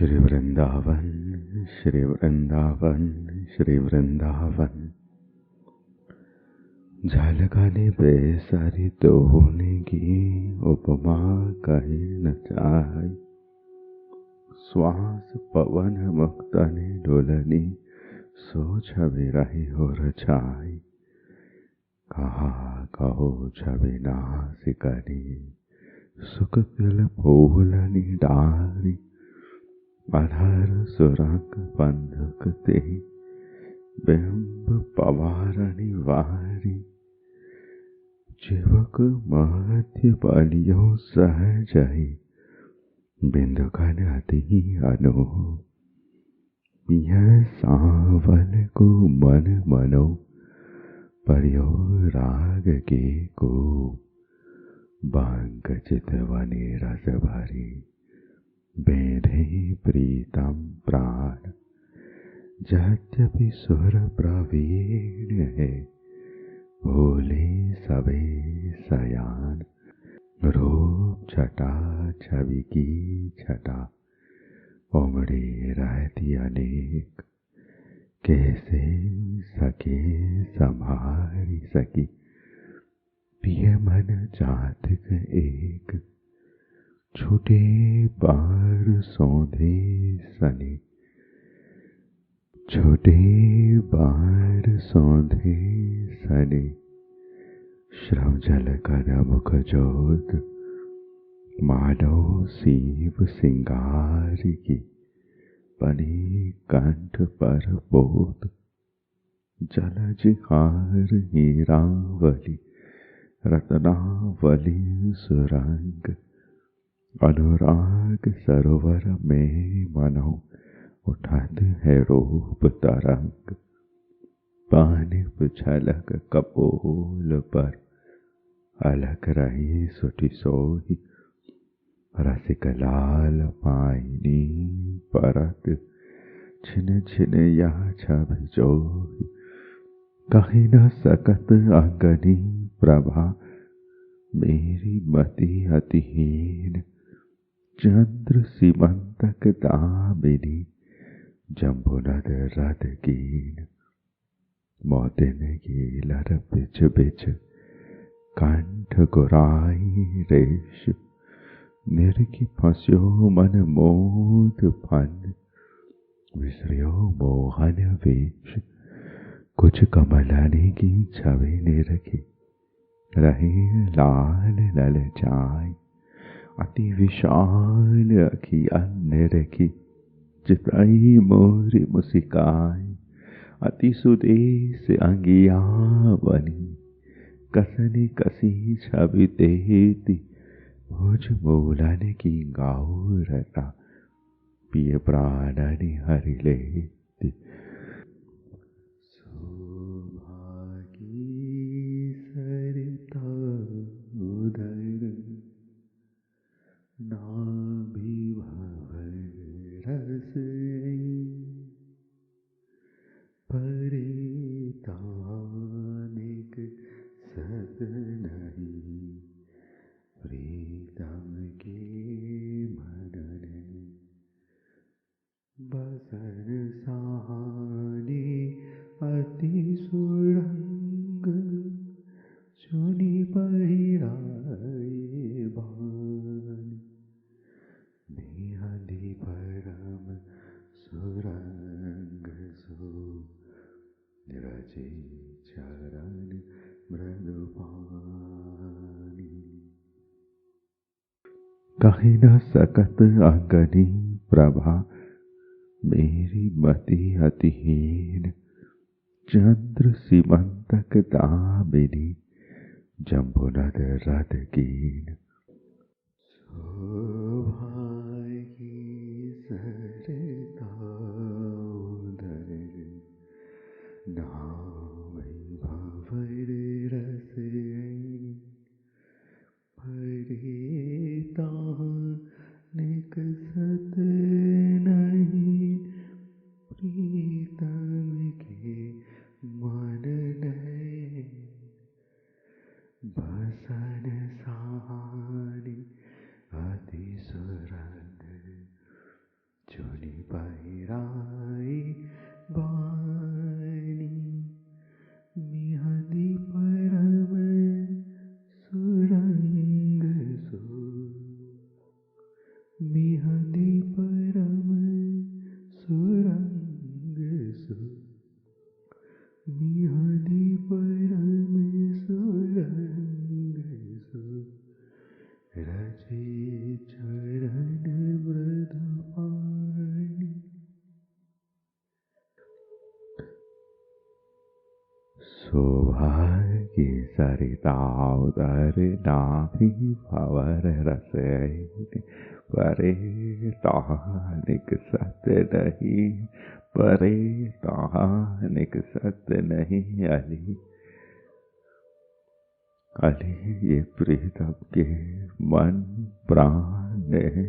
श्री वृंदावन श्री वृंदावन श्री वृंदावन। झलकाने पे सारी दोने की उपमा कहीं न जाए। श्वास पवन मुक्त ने डोलनी सो छवि रही हो रचाई। कहा कहो छवि नासिकनी सुख तिल फूलनी डारी। अधर सुरंग बंधक ते बिंब पवारनी वारी। चिवक मध्य बलियों सहजई बिंदु घन अति अनु। यह सावन को मन मनो परियो राग के को। बांग चितवनी रस भरी बेधे प्रीतम प्राण। यद्यपि सुर प्रवीण है भोले सबे सयान। रूप छटा छवि की छटा उमड़ी रहती अनेक। कैसे सके संभारी सकी पिय मन जातिक एक। छूटे बार सौंधे सने छोटे बार सौंधे सने। श्रम जल कर मुख जोत माधव सीव सिंगार की। बनी कंठ पर बोध जलज हार हीरावली रत्नावली सुरंग। अनुराग सरोवर में मनो उठाते है रूप तरंग। पानी छलक कपोल पर अलग रही सुटी सोही। रसिक लाल पाइनी परत छिन छिन यह छवि जोही। कहीं न सकत अंगनी प्रभा मेरी मति अतिहीन। चंद्र सीमंतक दामिनी जम्बुनद रद कीन। मोतिन की लर बिच बिच कंठ गुराई रेश। निरखी फंस्यो मन मोद फन विसर्यो मोहन वेश। कुछ कमलाने की छवि निरखी रहे लाल ललचाई। अति विशाल अखियाँ निरखी चिताई मोरी मुस्काई। अति सुदेश अंगिया बनी कसनी कसी छवि देती। भुज मूलन की गौरता पिय प्राणनि हरि लेती। शोभा की सरिता उदर नाभि भंवर रस परे तानिक सत नहीं। प्रीतम के मनन बसन सहाने अति सुरंग। चुनी पहिराए भान निहंदी परम सुरंग सो। रचे चरण मृदुपानी। कहीं न सकत अंगनी प्रभा मेरी मति अतिहीन। चंद्र सीमंतक दामिनी जम्बुनद रद कीन। शोभा की सरिता उदर नाभि भंवर रस परे तानिक सत नहीं। प्रीतम के मनन बसन सहानी अति सुरंग। चुनी अली बहिराई बानी मिहदी परम सुरंग सो मिहदी परम सुरंग सो मिहदी परम सुरंग सो रचे चरण मृदुपाणि सौभाग्य सरिता उदर नाभि भंवर रस परे तानिक सत्य नहीं परे तानिक सत्य नहीं अली अली ये प्रीतम के मन प्राण है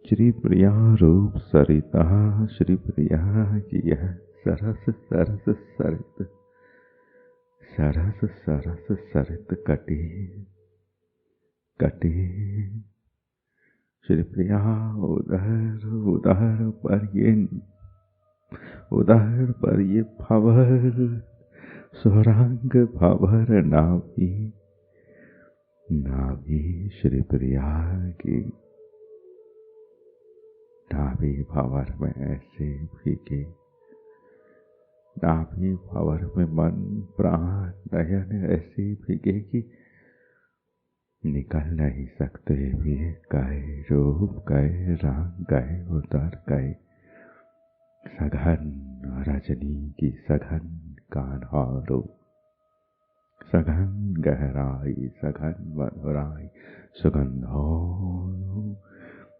श्री प्रिया रूप सरिता श्री प्रिया की यह सरस सरस सरित सरस सरस सरित कटी कटी श्री प्रिया उदर उदर पर ये भंवर सुरंग भंवर नाभि नाभि श्री प्रिया की नाभि भंवर में ऐसे भीगे नाभि भंवर में मन प्राण नयन ऐसे भीगे कि निकल नहीं सकते भी गए रूप गए रंग गए उतर गए सघन रजनी की सघन कान्हा रूप सघन गहराई सघन मधुराई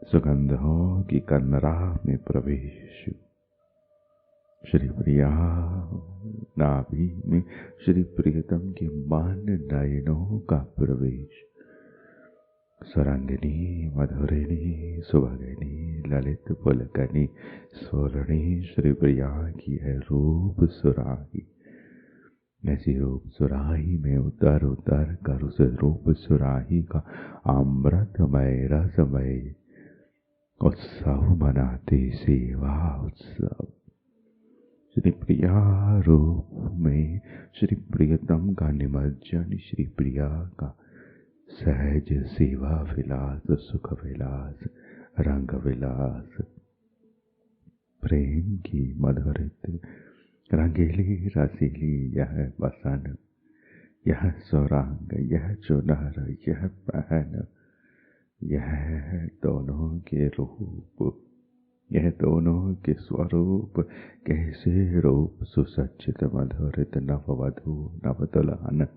सुगंधों की कन्नरा में प्रवेश श्री प्रिया नाभि में श्री प्रियतम के मान नयनों का प्रवेश सुरंगिनी मधुरिणी सुभगिनी ललित पुलकनी सोलनी श्री प्रिया की है रूप सुराही ऐसी रूप सुराही में उतर उतर कर उस रूप सुराही का अमृतमय रसमय उत्सव मनाते सेवा उत्सव श्री प्रिया रूप में श्री प्रियतम का निमज्जन श्री प्रिया का सहज सेवा विलास सुख विलास रंग विलास प्रेम की मधुरित रंगीली रसीली यह बसन यह सुरंग यह चुनर यह पहन यह दोनों के रूप यह दोनों के स्वरूप कैसे रूप सुसज्जित मधुरित नववधू नवदुल्हन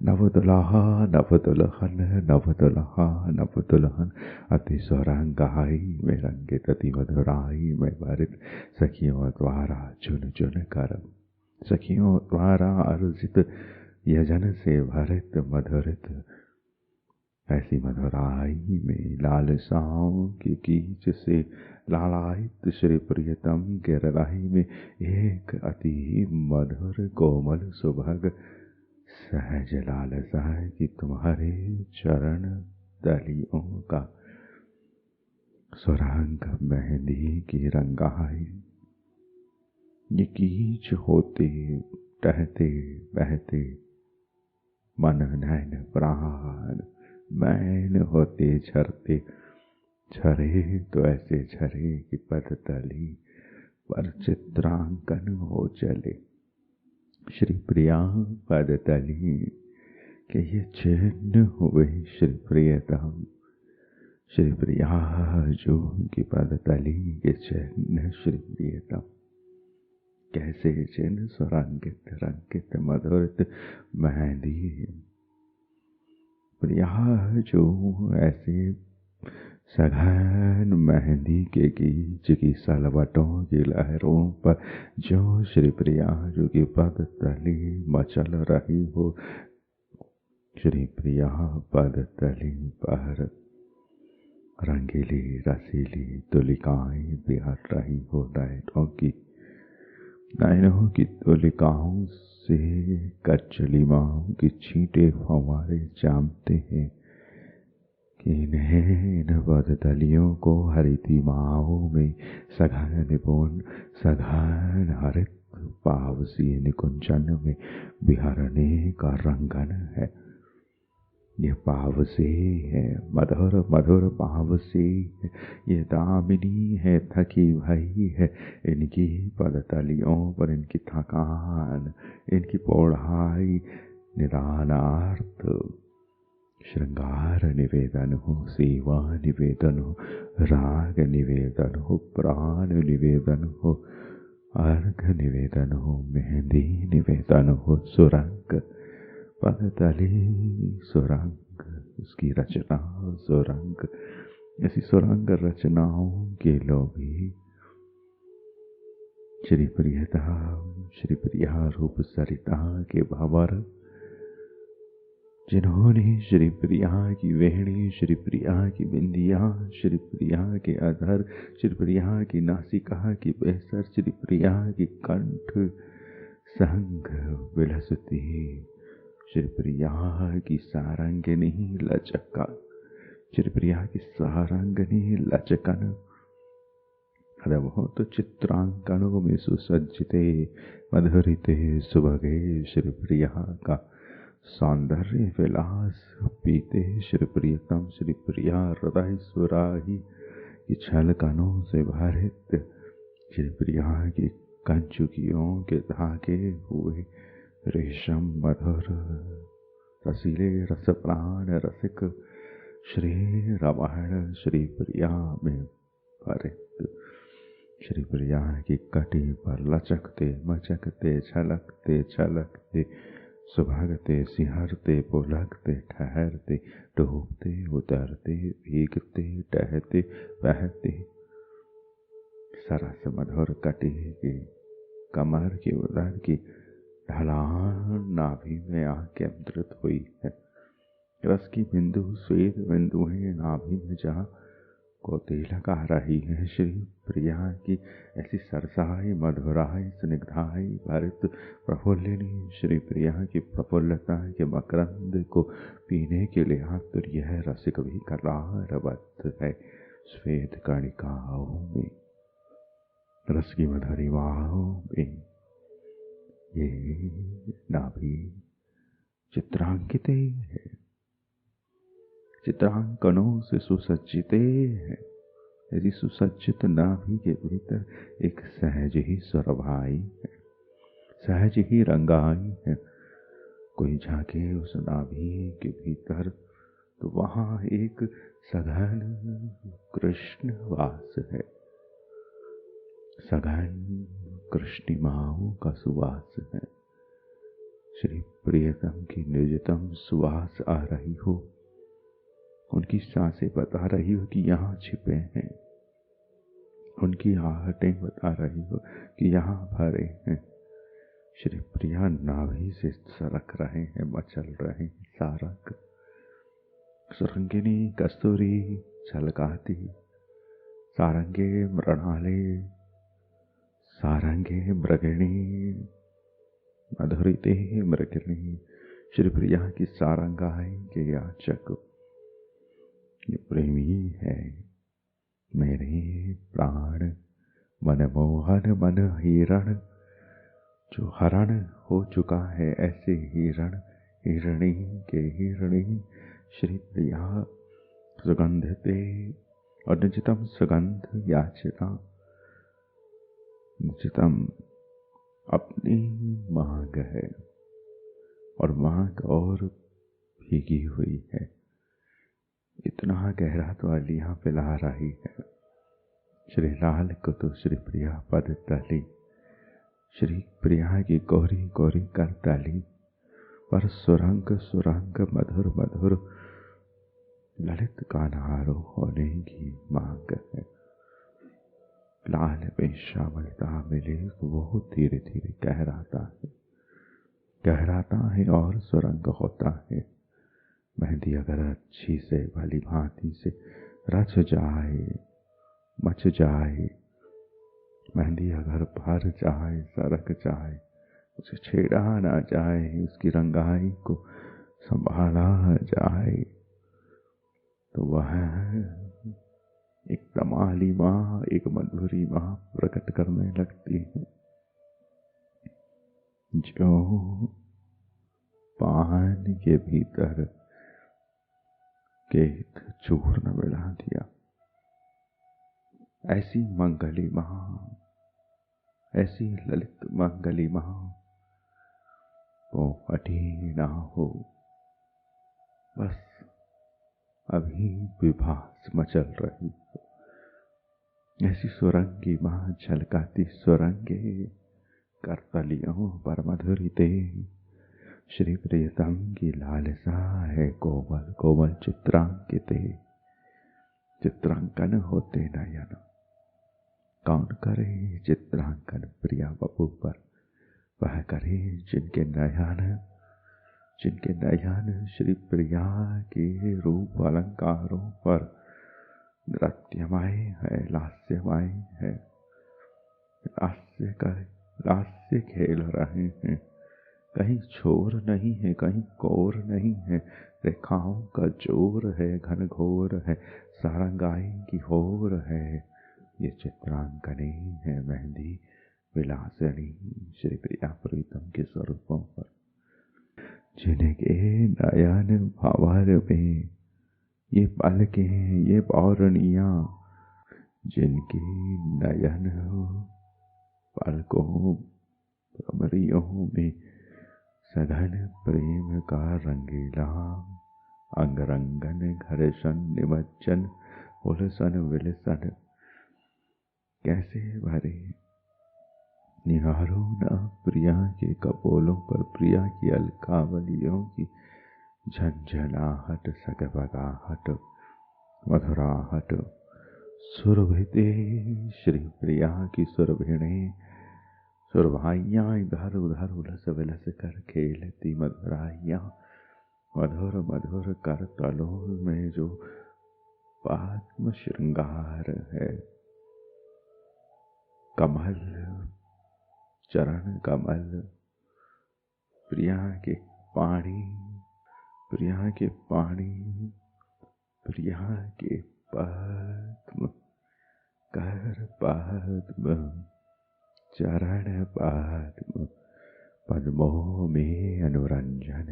नवदुल्हा नवदुल्हन नवदुल्हा नवदुल्हन अति सुरंगाई में रंगित अति मधुराई में भरित सखियों द्वारा चुन चुन कर सखियों द्वारा अर्जित यजन से भरित मधुरित ऐसी मधुराई में लालसाओं की कीच से लालायित श्री प्रियतम के हृदय में एक अति मधुर कोमल सुभग सहज लालसा है कि तुम्हारे चरण दलियों का सुरंग मेहंदी की रंगाई ये कीच होते टहते बहते मन नैन प्राण मैन होते झरते झरे तो ऐसे झरे कि पद तली पर चित्रांकन हो चले श्री प्रिया पद तली के ये चिन्ह हुए श्री प्रियतम श्री प्रिया जो की पद तली के चिन्ह श्री प्रियतम कैसे चिन्ह सुरंगित रंगित मधुरित मेहंदी प्रिया जो ऐसे सघन मेहंदी के गीच की सलवटों की लहरों पर जो श्री प्रिया जो की पद तली मचल रही हो श्री प्रिया पद तली पर रंगीली रसीली तुलिकाएं बिहर रही हो नैनों की तुलिकाओं से कचलिमाओं की छींटे फव्वारे जामते हैं कि इन पदतलियों को हरिति माओ में सघन बोन सघन हरित पावसी निकुंचन में बिहरने का रंगन है। ये पाव से है मधुर मधुर पाव से है, ये दामिनी है थकी भई है। इनकी पदतलियों पर इनकी थकान, इनकी पौढ़ाई निदानार्थ श्रृंगार निवेदन हो, सेवा निवेदन हो, राग निवेदन हो, प्राण निवेदन हो, अर्घ निवेदन हो, मेहंदी निवेदन हो, सुरंग पदतली सुरंग, उसकी रचना सुरंग। ऐसी सुरंग रचनाओं के लोभी श्री प्रियता श्री प्रिया रूप सरिता के भंवर, जिन्होंने श्री प्रिया की वेणी, श्री प्रिया की बिंदिया, श्री प्रिया के अधर, श्री प्रिया की नासिका की बेसर, श्री प्रिया की कंठ संग विलसती, श्री प्रिया की सारंगिनी लचका, श्री प्रिया की सारंगिनी लचकन अदभुत चित्रांकनों में सुसज्जिते मधुरिते सुभगे श्री प्रिया का सौंदर्य विलास पीते श्री प्रियतम श्री प्रिया हृदय सुराही की छलकनों से भरित श्री प्रिया की कंचुकियों के धागे हुए रेशम मधुर रसीले रस प्राण रसिक श्री रामायण श्री प्रिया में भरित श्री प्रिया की कटी पर लचकते मचकते छलकते छलकते सुभागते सिहरते पुलकते ठहरते डूबते उतरते भीगते टहते बहते सरस मधुर कटी की कमर की उदर की ढलान नाभि में आके अमृत हुई है। रस की बिंदु श्वेत बिंदुएं नाभि में जहाँ को तिलक आ रही है श्री प्रिया की ऐसी सरसाई मधुराई स्निग्धाई भरित प्रफुल्लिनी श्री प्रिया की प्रफुल्लता के मकरंद को पीने के लिए आतुर यह रसिक भी करारबद्ध है। श्वेत कणिकाओं में रस की मधुरिमाओं में ये नाभि चित्रांकित है, चित्रांकनों से सुसज्जित है। यदि सुसज्जित नाभि के भीतर एक सहज ही सुरभाई है, सहज ही रंगाई है। कोई झांके उस नाभि के भीतर तो वहाँ एक सघन कृष्ण वास है, सघन कृष्णिमाओं का सुवास है। श्री प्रियतम की निजतम सुवास आ रही हो, उनकी सांसें बता रही हो कि यहाँ छिपे हैं, उनकी आहटें बता रही हो कि यहाँ भरे हैं। श्री प्रिया नाभि से सरक रहे हैं, मचल रहे हैं सारक। सुरंगिनी कस्तूरी छलकाती, सारंगे मृणाले सारंगे मृगिणी मधुरिते मृगिणी श्री प्रिया की सारंगाई के याचक ये प्रेमी है मेरे प्राण मनमोहन मन हिरण, जो हरण हो चुका है ऐसे हिरण हिरणी के हिरणी श्री प्रिया सुगंधते और निजतम सुगंध याचना, निजतम अपनी मांग है और मांग और भीगी हुई है। इतना गहरा तो अलियां पिला रही है। श्री लाल को तो श्री प्रिया पद तली, श्री प्रिया की गौरी गौरी कर तली पर सुरंग सुरंग मधुर मधुर ललित कान्हारो होने की मांग है। लाल में श्यामलता मिले वो धीरे धीरे गहराता है और सुरंग होता है। मेहंदी अगर अच्छी से भली भांति से रच जाए मच जाए, मेहंदी अगर भर जाए सरक जाए, उसे छेड़ा ना जाए, उसकी रंगाई को संभाला जाए तो वह एक तमाली माँ, एक मधुरी माँ प्रकट करने लगती है, जो पान के भीतर केत चूर्ण मिला दिया। ऐसी मंगली माँ, ऐसी ललित मंगली माँ वो हटी ना हो। बस अभी विभास मचल रही हो। ऐसी सुरंगी माँ झलकाती सुरंगे करतलियों पर मधुरिते। श्री प्रियतम की लालसा है कोमल कोमल चित्रांकिते। चित्रांकन होते नयन, कौन करे चित्रांकन प्रिया बपू पर। वह करे जिनके नयन श्री प्रिया के रूप अलंकारों पर नृत्यमय है, लास्यमय है। लास्य खेल रहे हैं, कहीं छोर नहीं है, कहीं कोर नहीं है। रेखाओं का जोर है, घनघोर है, सारंगाई की होर है। ये चित्रांकनी है मेहंदी विलासिनी श्री प्रिया प्रीतम के स्वरूपों पर। जिनके नयन भंवर में ये पलकें, ये पौरणियां, जिनकी नयन पलकों भ्रमरियों में सघन प्रेम का रंगीला अंगरंगन घर्षण निमज्जन उलसन विलसन कैसे भरे। निहारो न प्रिया के कपोलों पर प्रिया की अलकावलियों की झंझनाहट, सकबगाहट, मधुराहट। सुरभिते श्री प्रिया की सुरभिणें, सुरभाइयाँ इधर उधर उलस विलस कर खेलती मधुराइयाँ। मधुर मधुर कर तलों में जो पद्म श्रृंगार है। कमल, चरण कमल, प्रिया के पाणी, प्रिया के पाणी, प्रिया के पद्म, कर पद्म, चरण पद्म, पद्मों में अनुरंजन,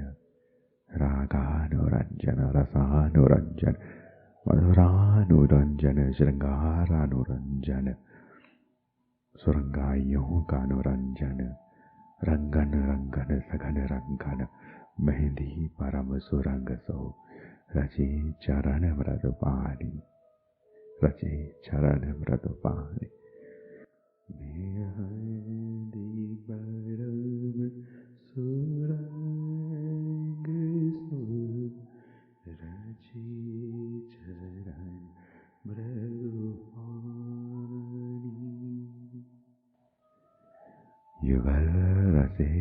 रागानुरंजन, रसानुरंजन, मधुरानुरंजन, श्रृंगारानुरंजन, सुरंगाइयों का अनुरंजन, रंगन रंगन सघन रंगन, मेहंदी परम सुरंग सो। रचे चरण मृद पानी, रचे चरण मृद पानी। मेहंदी परम सुरंग सो, रचे चरण मृद पानी। युगल रसे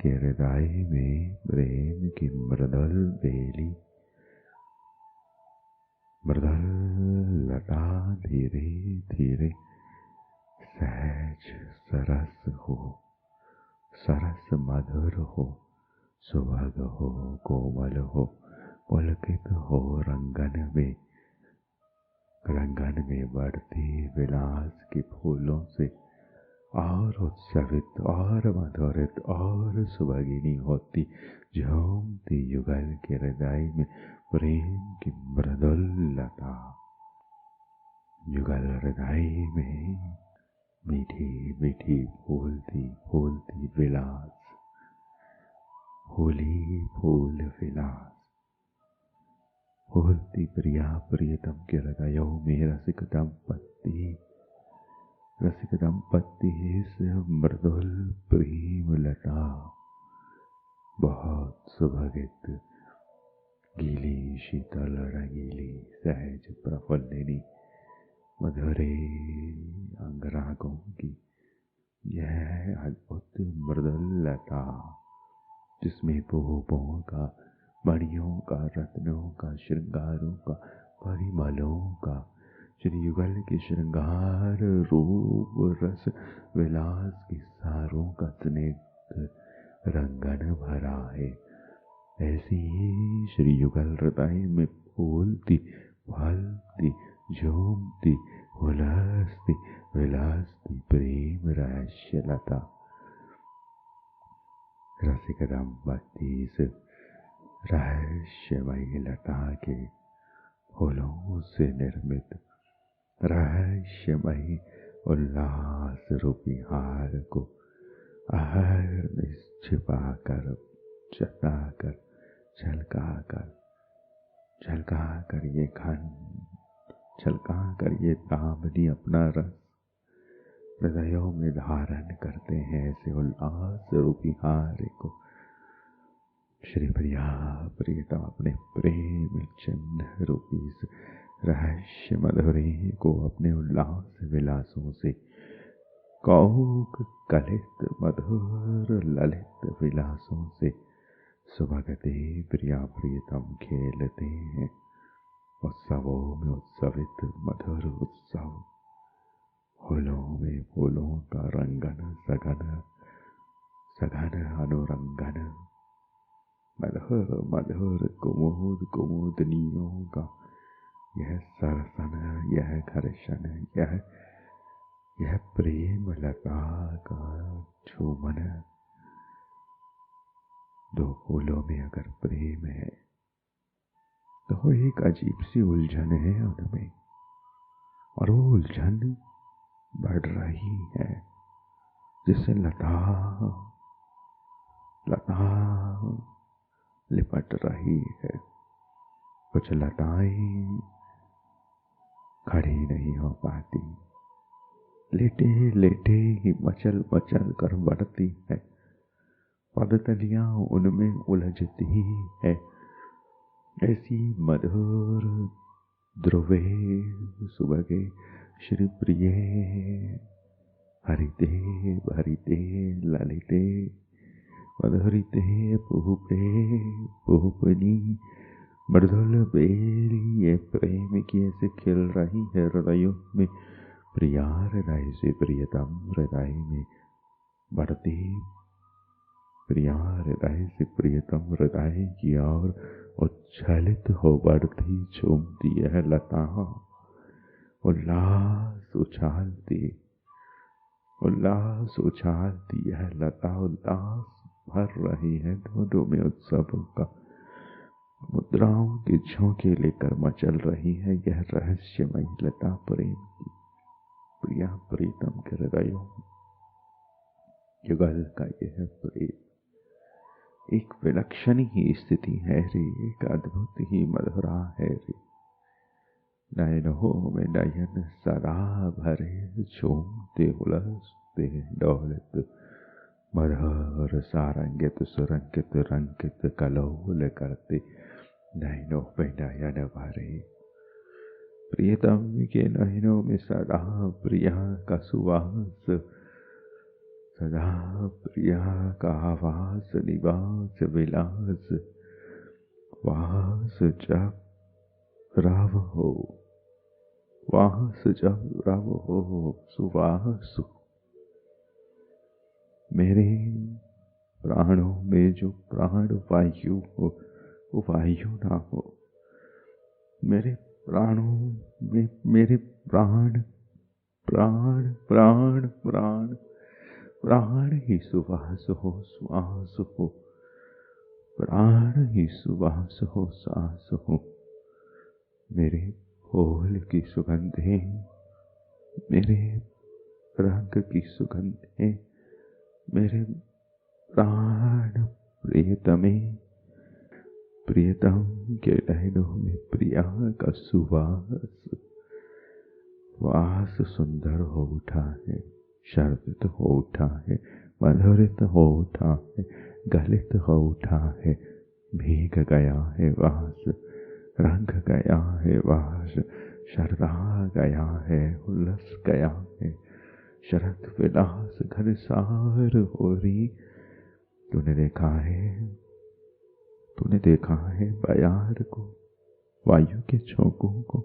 के हृदय में प्रेम की मृदुल बेली, मृदुल लता धीरे धीरे सहज सरस हो, सरस मधुर हो, सुभग हो, कोमल हो, पुलकित हो। रंगन में बढ़ती विलास की फूलों से और उत्सवित और मधुरित और सुभगिनी होती झूमती युगल के हृदय में प्रेम की मृदुल लता। युगल हृदय में मीठी मीठी फूलती फूलती विलास, फूली फूल विलास। फूलती प्रिया प्रियतम के हृदयों में रसिक दंपति से मृदुल प्रेम लता। बहुत सुभगित, गीली शीतल रंगीली सहज प्रफुल्लिनी मधुरे अंगरागों की यह अद्भुत मृदुल लता, जिसमें बहुओं का, मणियों का, रत्नों का, श्रृंगारों का, परिमलों का, श्री युगल के श्रृंगार रूप रस विलास की सारों का स्निग्ध रंगन भरा है। ऐसी ही श्री युगल हृदय में फूलती फलती झूमती उलसती विलासती प्रेम रहस्य लता। रसिक दंपति इस रहस्यमयी लता के फूलों से निर्मित रहस्यमयी उल्लास रूपी हार को आहर में छिपाकर जताकर झलकाकर ये खंड झलकाकर ये दामनी अपना रस हृदयों में धारण करते हैं। ऐसे उल्लास रूपी हार को श्री प्रिया प्रियतम अपने प्रेम चिन्ह रूपी इस रहस्य मधुरी को अपने उल्लास विलासों से कौक कलित मधुर ललित विलासों से सुभगते प्रिया प्रियतम खेलते हैं। उत्सवों में उत्सवित मधुर उत्सव, फूलों में फूलों का रंगन सघन सघन अनुरंगन, मधुर मधुर कुमुद कुमुदनियों का यह सरसन, यह घर्षण, यह प्रेम लता का झूमन। दो फूलों में अगर प्रेम है तो एक अजीब सी उलझन है उनमें, और वो उलझन बढ़ रही है जिससे लता लिपट रही है। कुछ लताएं खड़ी नहीं हो पाती, लेटे लेटे ही मचल मचल कर बढ़ती है। पदतलियां उनमें उलझती है। ऐसी मधुर ध्रुवे सुबगे श्री प्रिय हरिते भरिते ललिते मधुरिते पुहुपे पुहुपनी मृदुल बेली ये प्रेम की ऐसे खिल रही है हृदयों में। प्रिया हृदय से प्रियतम हृदय में बढ़ती, प्रिया हृदय से प्रियतम हृदय की ओर उच्छलित हो बढ़ती झूमती है लता। उल्लास उछालती है लता, उल्लास भर रही है दोनों में उत्सवों का। मुद्राओं के झोंके लेकर मचल रही है यह रहस्यमयी लता प्रेम की। प्रिया प्रीतम के हृदयों युगल का यह प्रेम एक विलक्षण ही स्थिति है रे, एक अद्भुत ही मधुरा है रे। नयनों में नयन सदा भरे झूमते उलसते डोलत मधुर सारंगित सुरंगित रंगित कलोल करते नयनों में नयन भरे। प्रियतम के नयनों में सदा प्रिया का सुवास, सदा प्रिया का आवास निवास विलास, वास जब रव हो, वास जब रव हो सुवास। मेरे प्राणों में जो प्राण वायु हो वो वायु ना हो, मेरे प्राणों में मेरे प्राण प्राण प्राण प्राण प्राण ही सुवास हो श्वास हो, प्राण ही सुवास हो सांस हो। मेरे फूल की सुगंधें, मेरे रंग की सुगंधें, मेरे प्राण प्रियतमे, प्रियतम के नयनों में प्रिया का सुवास। वास सुंदर हो उठा है, शर्दित हो उठा है, मधुरित हो उठा है, गलित हो उठा है। भीग गया है वास, रंग गया है वास, शरदा गया है, उल्लस गया है, शरद विलास घनसार हो रही। तूने देखा है बयार को, वायु के झोंकों को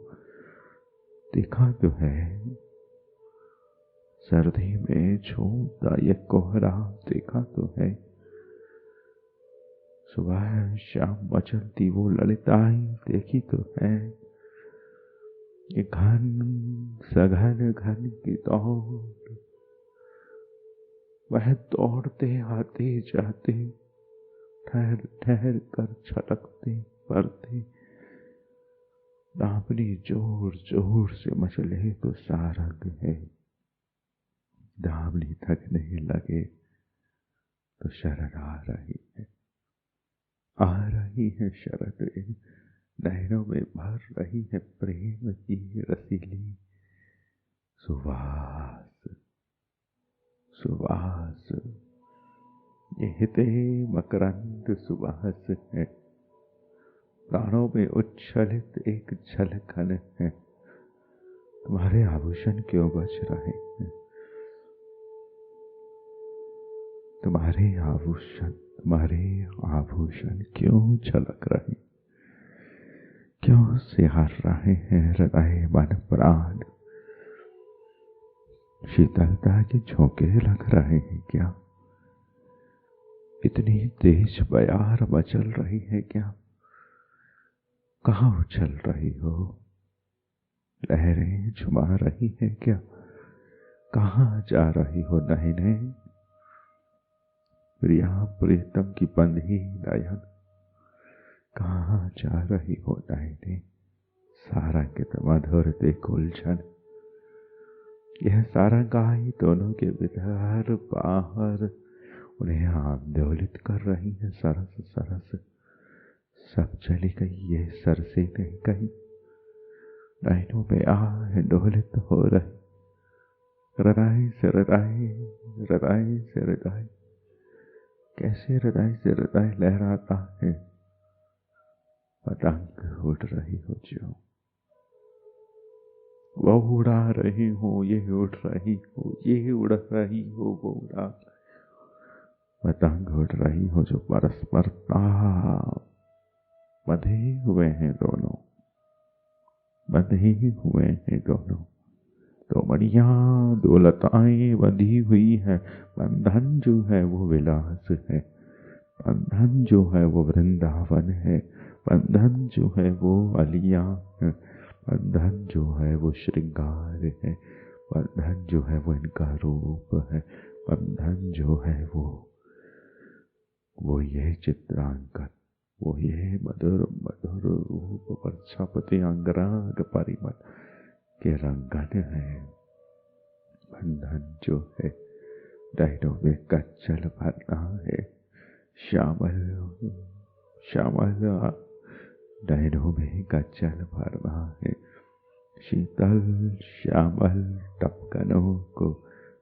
देखा तो है। सर्दी में झूमता ये कोहरा देखा तो है। सुबह शाम मचलती वो ललिताएं देखी तो है। ये घन सघन घन की दौड़, वह दौड़ते आते जाते, ठहर ठहर कर छलकते पड़ते, दामनी जोर जोर से मचले तो सारंग है। दामनी थकने लगे तो शरण आ रही है, आ रही है शरण, नैनों में भर रही है प्रेम की रसीली सुवास सुवास। ये हिते मकरंद सुवास है, प्राणों में उच्छलित एक झलकन है। तुम्हारे आभूषण क्यों बच रहे हैं? तुम्हारे आभूषण क्यों झलक रहे, क्यों सिहार रहे हैं हृदय मन प्राण? शीतलता के झोंके लग रहे हैं क्या? इतनी तेज बयार मचल रही है क्या? कहाँ उछल रही हो? लहरें झुमा रही है क्या? कहाँ जा रही हो नैने? प्रिया प्रीतम की बंधी नयन, कहाँ जा रही हो नैने? सारंग मधुर देख उलझन, यह सारंगाई दोनों के भीतर बाहर उन्हें आंदोलित कर रही है। सरस सरस सब चली गई, ये सर से नहीं गई, नैनों में आंदोलित हो रही। हृदय से हृदय, हृदय से हृदय, कैसे हृदय से हृदय लहराता है। पतंग उड़ रही हो जो, वो उड़ा रही हो, ये उड़ रही हो, ये उड़ रही हो, वो उड़ा। पतंग उड़ रही हो जो परस्पर बंधे हुए हैं दोनों, बंधे हुए हैं दोनों। तो मणिया दो लताएं बंधी हुई है, बंधन जो है वो विलास है, बंधन जो है वो वृंदावन है, बंधन जो है वो अलिया है, बंधन जो है वो श्रृंगार है, बंधन जो है वो इनका रूप है, बंधन जो है वो ये चित्रांकन, वो ये मधुर मधुर रूप वर्षापति अंगराग परिमल के रंगन है। बंधन जो है नैनों में कच्चल भरना है, श्यामल श्यामल नैनों में कच्चल भरना है। शीतल श्यामल टपकनों को,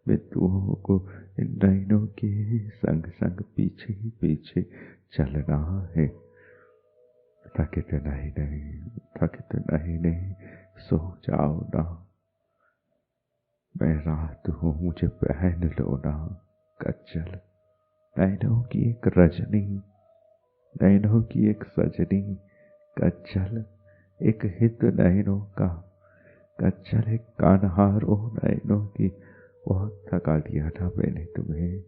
बिंदुओं को इन नैनों के संग संग पीछे पीछे चलना है। थकित नहीं, थकित नहीं, सो जाओ ना, मैं रात हूँ मुझे पहन लो ना। कच्चल नैनों की एक रजनी, नैनों की एक सजनी, कच्चल एक हित नैनों का, कच्चल एक कान्हारो नैनों की। बहुत थका दिया था मैंने तुम्हें,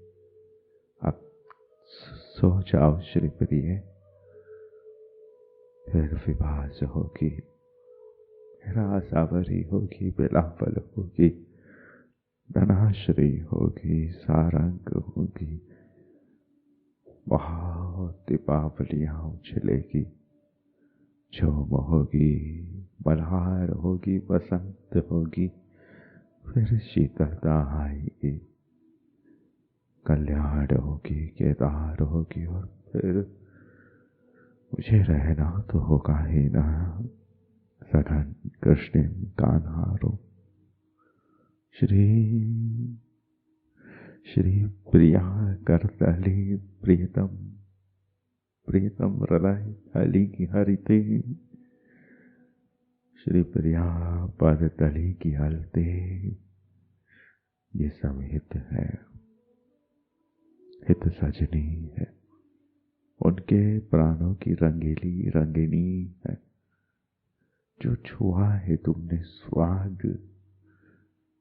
अब सो जाओ श्री प्रिय। फिर विभास होगी, फिर आसावरी होगी, बिलावल होगी, धनाश्री होगी, सारंग होगी, बहुत दीपावलियां उछलेगी, झूम होगी, मल्हार होगी, बसंत होगी, फिर शीतलता आएगी, कल्याण होगी, केदार होगी, और फिर मुझे रहना तो होगा ही ना। सघन कृष्ण कान्हारो श्री श्री प्रिया करतली प्रियतम, प्रियतम हृदय हली की हरिते, श्री प्रिया पद तली की हलते। ये सब हित है, हित सजनी है, उनके प्राणों की रंगीली रंगिनी है। जो छुआ है तुमने स्वाद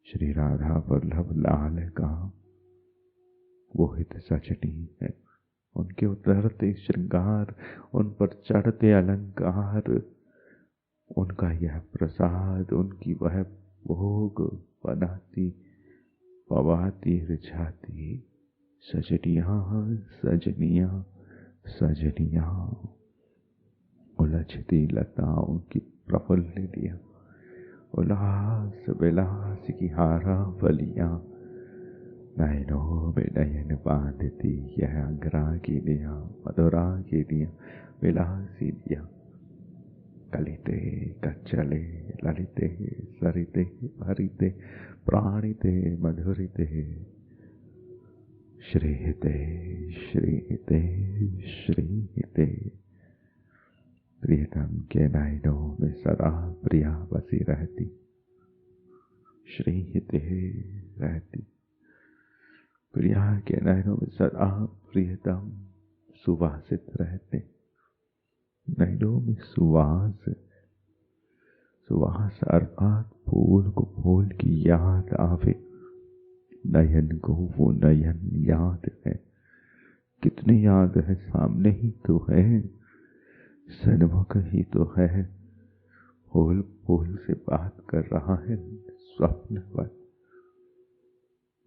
श्री राधा वल्लभ लाल का, वो हित सजनी है। उनके उतरते श्रृंगार, उन पर चढ़ते अलंकार, उनका यह प्रसाद, उनकी वह भोग बनाती पवाती रिझाती सजनियाँ सजनियाँ सजनियाँ। उलझती लताओं की प्रफुल्लितियाँ, उल्लास विलास की हारा फलियाँ, नयनों में नयन बांधती यह अंगरागिनियाँ, मधुरागिनियाँ विलासिनियाँ। कलिते कच्चले ललिते सरिते हरिते प्राणिते मधुरिते, श्रीहिते श्रीहिते श्रीहिते। प्रियतम के नयनों में सदा प्रिया बसी रहती, श्रीहिते रहती। प्रिया के नयनों में सदा प्रियतम सुवासित रहते। नयनों में सुवास, सुवास अर्थात फूल को फूल की याद आवे। नयन को वो नयन याद है, कितनी याद है, सामने ही तो है, सन्मुख ही तो है। फूल फूल से बात कर रहा है स्वप्न पर,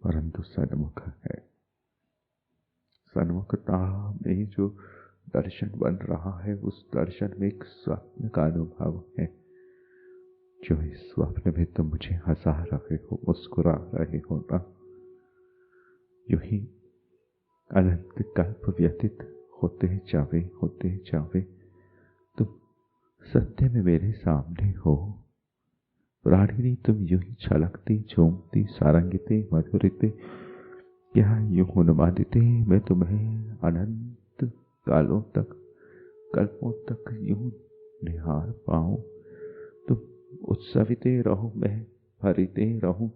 परंतु सन्मुख है। सन्मुखता में जो दर्शन बन रहा है, उस दर्शन में एक स्वप्न का अनुभव है। जो इस स्वप्न में तुम मुझे हंसा रहे हो, मुस्कुरा रहे हो ना, यूं ही अनंत कल्प व्यतीत होते जावे तुम सत्य में मेरे सामने हो। प्राणिनी तुम यूं ही छलकती झूमती सारंगिते मधुरिते, क्या यूं उन्मादिते मैं तुम्हें अनंत कालों तक कल्पों तक यूं निहार पाऊं। तुम उत्सविते रहो मैं भरिते रहूं,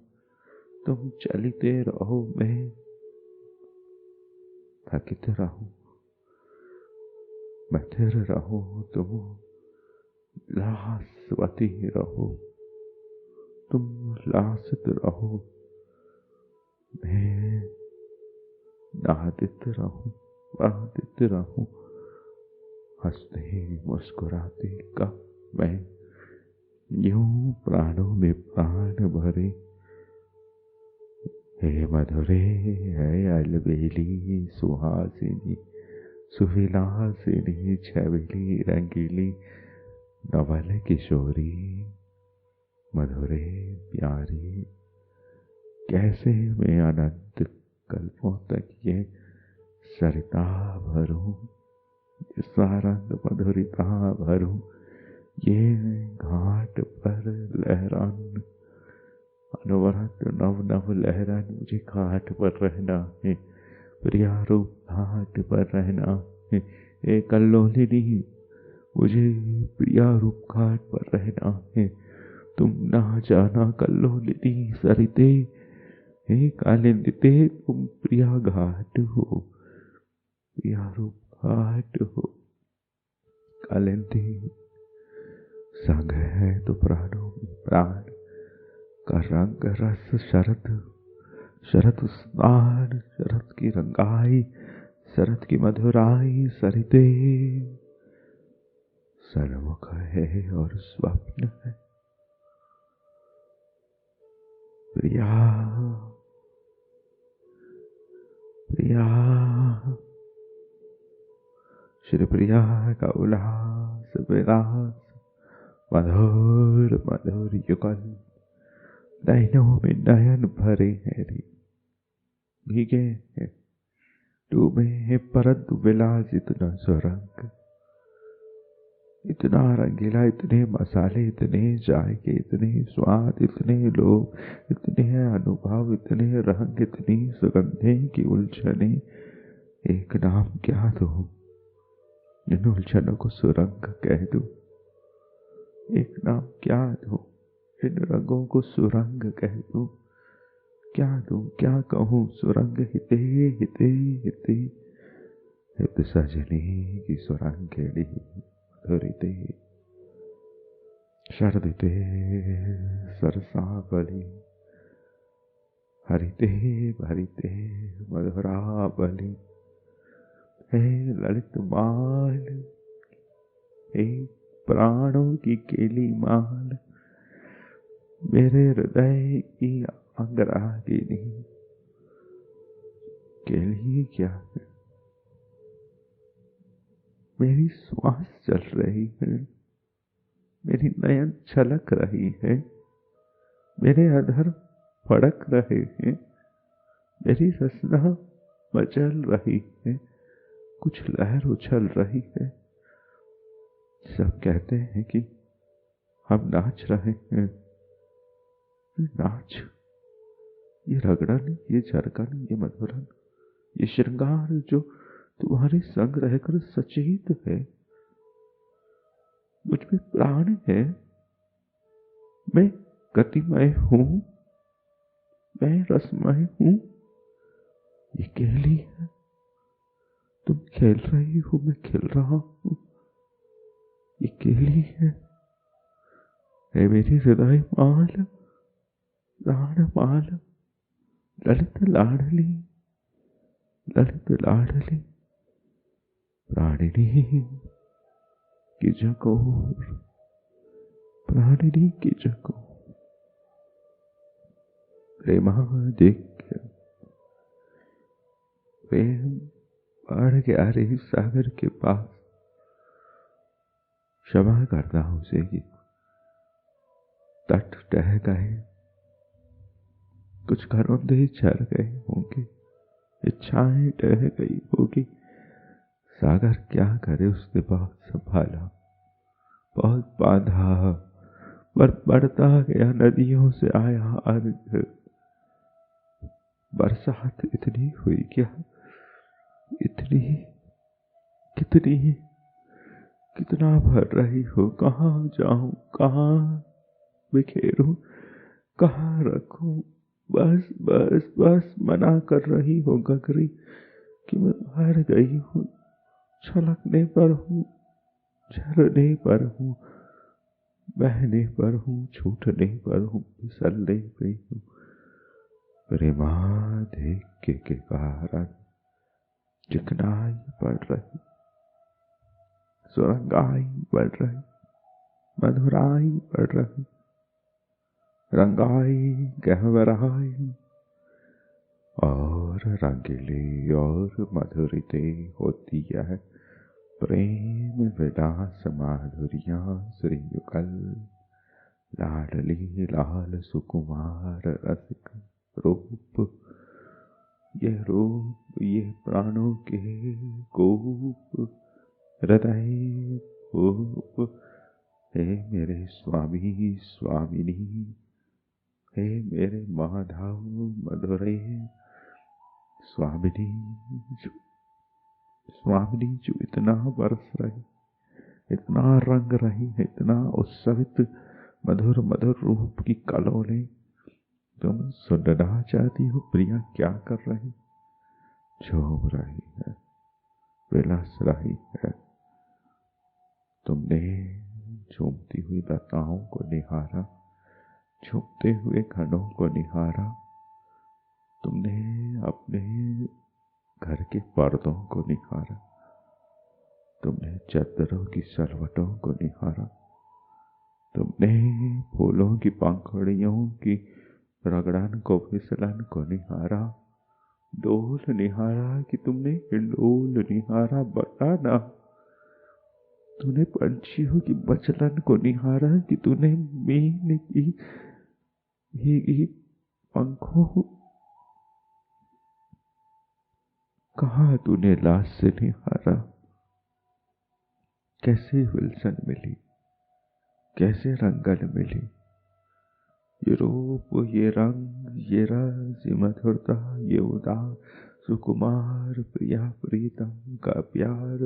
तुम चलिते रहो मैं थकित रहूं। मथिर रहो तुम लास्वती रहो, तुम लासित रहो मैं नादित रहूं बाधित रहूं। हंसते मुस्कुराते कब मैं यूं प्राणों में प्राण भरे। हे मधुरे है अलबेली सुहासिनी सुविलासिनी छबिली रंगीली नवल किशोरी। मधुरे प्यारी कैसे मैं अनंत कल्पों तक ये सरिता भरूं, सारंग मधुरिता भरूं। ये घाट पर लहरान अनवरत नव नव लहरान, मुझे घाट पर रहना है, प्रिया रूप घाट पर रहना है। ए कल्लोलिनी मुझे प्रिया रूप घाट पर रहना है। तुम ना जाना कल्लोलिनी सरिते, हे कालिंदिते तुम प्रिया घाट हो, प्रिया रूप घाट हो। कालिंदी संग है तो प्राणों में प्राण का रंग रस शरद, शरद स्नान शरद की रंगाई, शरद की मधुराई सरिते। सन्मुख है और स्वप्न है प्रिया प्रिया। श्री प्रिया का उल्लास विलास मधुर मधुर युगल, नयनों में नयन भरे हैं रे, भीगे हैं डूबे हैं परंतु विलास इतना सुरंग, इतना रंगीला, इतने मसाले, इतने जायके, इतने स्वाद, इतने लोभ, इतने अनुभव, इतने रंग, इतनी सुगंधें की उलझने। एक नाम क्या दूं, इन उलझनों को सुरंग कह दूं। एक नाम क्या दूं, इन रंगों को सुरंग कह दूं। क्या दूं क्या कहूँ, सुरंग हिते हिते हिते हित सजनी की सुरंगेड़ी मधुरिते। शरदिते सरसावली हरिते भरिते मधुरावली। हे ललित माल, हे प्राणों की केली माल, मेरे हृदय की अंगरागिनी। केली क्या है? मेरी श्वास चल रही है, मेरी नयन छलक रही है, मेरे अधर फड़क रहे हैं, मेरी रसना मचल रही है, कुछ लहर उछल रही है। सब कहते हैं कि हम नाच रहे हैं। नाच, ये रगड़न, ये झरकन, ये मधुरन, ये श्रृंगार जो तुम्हारे संग रहकर सचेत है, मुझ में प्राण है, मैं गतिमय हूं, मैं रसमय हूं। ये केली है, तुम खेल रही हो, मैं खेल रहा हूं। ये केली है मेरी हृदय माल, प्राण माल, ललित लाडली, ललित लाडली, प्राणिनी की जगोर, प्राणिनी की जगोर। प्रेमाधिक्य, प्रेम बढ़ गया रे सागर के पास। क्षमा करता हूं उसे कि तट टह गए, कुछ घरौंदे चढ़ गए होंगे, इच्छाएं टह गई होगी। सागर क्या करे, उसने बहुत संभाला, बहुत बांधा, पर बढ़ता गया, नदियों से आया अर्घ। बरसात इतनी हुई क्या, इतनी, कितनी, कितना भर रही हो। कहाँ जाऊं, कहाँ बिखेरूं, कहाँ रखूं। बस बस बस मना कर रही हो गगरी कि मैं हार गई हूं। छलकने पर हूं, झरने पर हूं, बहने पर हूं, छूटने पर हूं, फिसलने पे हूं। प्रेमाधिक्य के कारण चिकनाई बढ़ रही, सुरंगाई बढ़ रही, मधुराई बढ़ रही, रंगाई गहवराई और रंगीली और मधुरिते होती है। प्रेम विलास माधुरियां श्री युगल, लाडली लाल सुकुमार रसिक रूप। ये रूप, ये प्राणों के गोप, हृदय भूप। हे मेरे स्वामी स्वामिनी, हे मेरे माधव मधुरे स्वामिनी, स्वामिनी जो इतना बरस रही, इतना रंग रही है, इतना उत्सवित मधुर मधुर रूप की कलोले तुम सुनना चाहती हो। प्रिया क्या कर रही, झूम रही है, विलास रही है। तुमने झूमती हुई लताओं को निहारा, झूमते हुए घनों को निहारा, तुमने अपने घर के पर्दों को निहारा, तुमने चादरों की सलवटों को निहारा, तुमने फूलों की पंखुड़ियों की रगड़न को, फिसलन को निहारा, डोल निहारा कि तुमने हिंडोल निहारा। बताना, तूने पंछियों की बचलन को निहारा कि तूने मीन की भीगी पंखों, कहा तूने लाश से निहारा। कैसे विल्सन मिली, कैसे रंगन मिली, ये रूप, ये रंग, ये रस, ये मधुरता, ये उदास सुकुमार प्रिया प्रीतम का प्यार,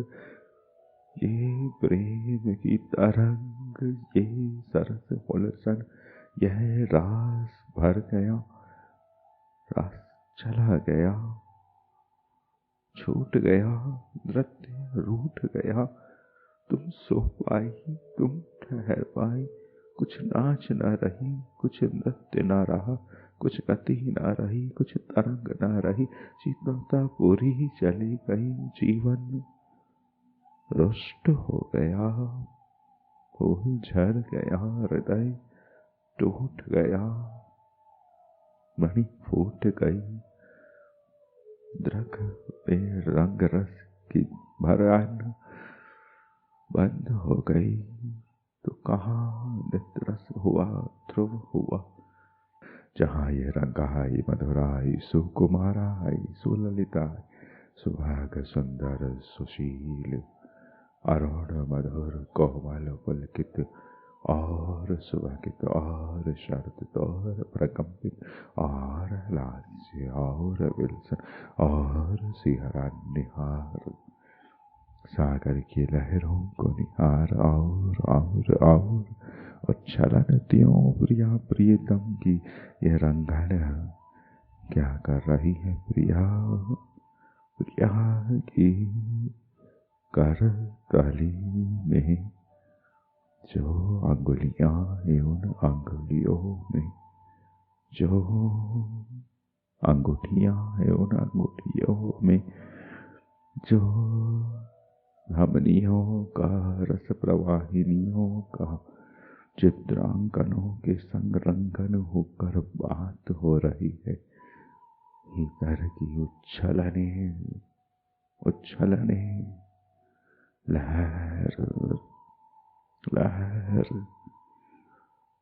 ये प्रेम की तरंग, ये सरस हुलसन, यह रास भर गया, रास चला गया, छूट गया, नृत्य रूठ गया। तुम सो पाई, तुम ठहर पाई, कुछ नाच न रही, कुछ नृत्य न रहा, कुछ गति न रही, कुछ तरंग न रही। शीतलता पूरी चली गई, जीवन रुष्ट हो गया, फूल झर गया, हृदय टूट गया, मणि फूट गई, द्रग में रंग रस की भरान बंद हो गई। तो कहाँ नित रस हुआ, ध्रुव हुआ, जहाँ ये रंगाई मधुराई, सुकुमाराई, सुललिताई, सुभाग सुंदर सुशील, अरुण मधुर कोमल पुलकित और सुभगित और शर्दित और प्रकंपित और लास्य और विलसन और सिहरा निहार, सागर की लहरों को निहार और छलन त्यों प्रिया प्रियतम की यह रंगन क्या कर रही है प्रिया, प्रिया की कर तली में जो अंगुलियां हैं, उन अंगुलियों में जो अंगूठियां हैं, उन अंगूठियों में जो धमनियों का रस प्रवाहिनियों का चित्रांकनों के संग रंगन होकर बात हो रही है। भीतर की उच्छलने उच्छलने, लहर लहर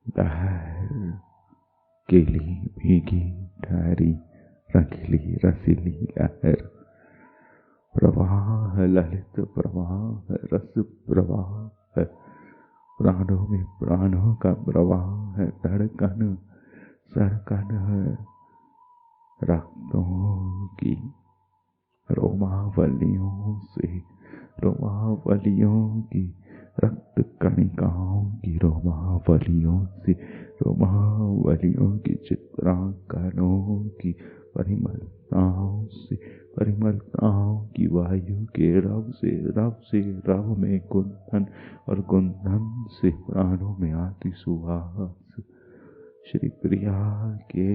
लहर, गीली भीगी ठहरी रंगीली रसीली लहर, प्रवाह ललित प्रवाह, रस प्रवाह है, प्राणों में प्राणों का प्रवाह है, धड़कन सरकन है, रक्तों की रोमावलियों से, रोमावलियों की रक्त कणिकाओं की रोमावलियों से, रोमावलियों की चित्रांकनों की परिमलताओं से, परिमलताओं की वायु के रव से रव में गुंथन और गुंथन से प्राणों में आती सुवास, श्री प्रिया के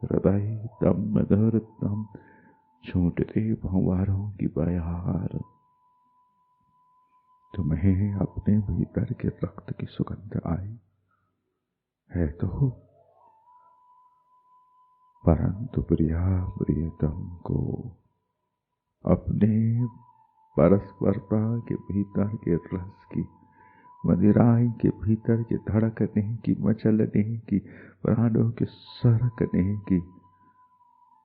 हृदय तम मधुर तम छूटते भंवारों की बयार, तुम्हें अपने भीतर के रक्त की सुगंध आई है तो, परंतु प्रिया प्रियतम को अपने परस्परता के भीतर के रस की मदिराई के भीतर के धड़कने की, मचलने की, प्राणों के सरकने की,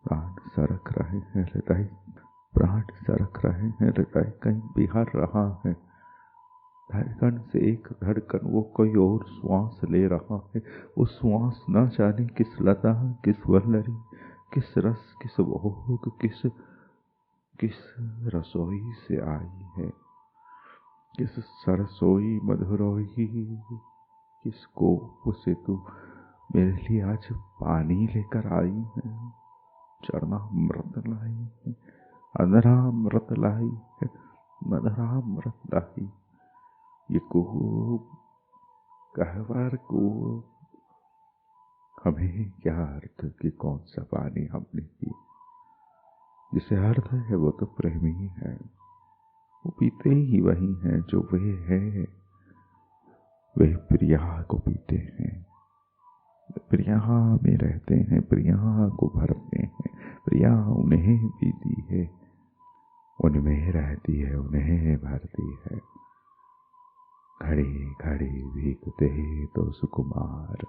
प्राण सरक रहे हैं हृदय, प्राण सरक रहे हैं हृदय कहीं बिहार रहा है, धड़कन से एक धड़कन वो कोई और श्वास ले रहा है, वो श्वास न जाने किस लता, किस वल्लरी, किस रस, किस भोग, किस रसोई से आई है, किस सरसोई मधुरोई, किस कोप से तू मेरे लिए आज पानी लेकर आई है, चरणामृत लाई है, अधरामृत लाई है, मधुरामृत लाई, ये कूप कहवर कूप हमें क्या अर्थ कि कौन सा पानी हमने पिया, जिसे अर्थ है वो तो प्रेमी है, वो पीते ही वही हैं जो वे हैं, वे प्रिया को पीते हैं, प्रिया में रहते हैं, प्रिया को भरते हैं, प्रिया उन्हें पीती है, उनमें रहती है, उन्हें भरती है, घड़ी घड़ी भीगते तो सुकुमार,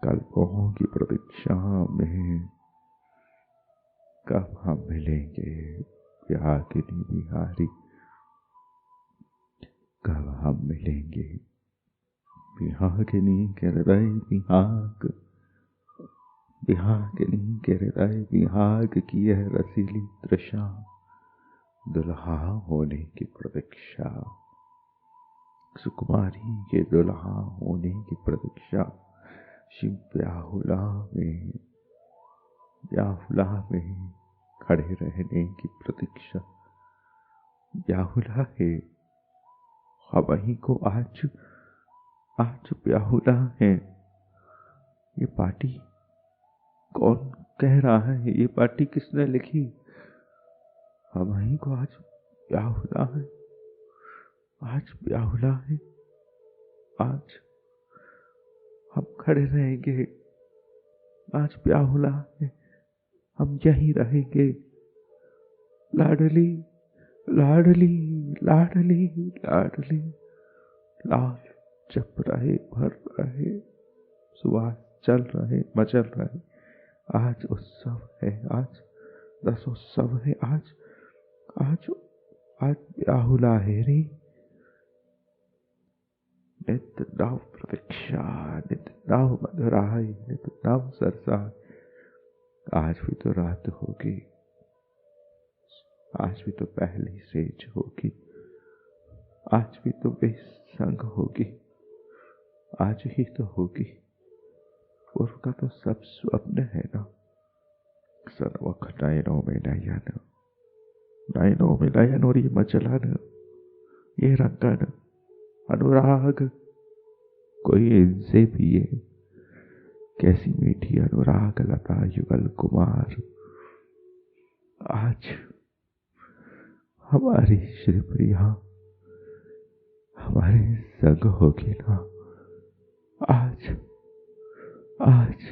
कल्पों की प्रतीक्षा में कब हम मिलेंगे बिहागिनी बिहारी, कब हम मिलेंगे बिहागिनी के हृदय बिहाग, बिहागिनी के हृदय बिहाग की यह रसीली तृषा, दुल्हा होने की प्रतीक्षा, सुकुमारी के दुल्हा होने की प्रतीक्षा, शिव ब्याहुला में खड़े रहने की प्रतीक्षा, ब्याहुला है वही को आज ब्याहुला है, ये पार्टी कौन कह रहा है, ये पार्टी किसने लिखी, वही को आज ब्याहुला है, आज ब्याहुला है, आज हम खड़े रहेंगे, आज ब्याहुला है, हम यहीं रहेंगे। लाडली लाडली लाडली लाडली, लाल जप रहे, भर रहे, सुहास चल रहे, मचल रहे। आज उत्सव है, आज रसोत्सव है, आज आज आज ब्याहुला है रे। नित नव प्रतीक्षा, नित नव मधुराई, नित नव सरसाई। आज भी तो रात होगी, आज भी तो पहली सेज होगी, आज भी तो बेसंग होगी, आज ही तो होगी। पूर्व का तो सब स्वप्न है ना। सर्वख नयनों में नयन, नयनों में नयन, और ये मचलन, ये रंगन, अनुराग कोई इनसे पिए। कैसी मीठी अनुराग लता युगल कुमार। आज हमारी श्री प्रिया हमारे संग होगी ना। आज आज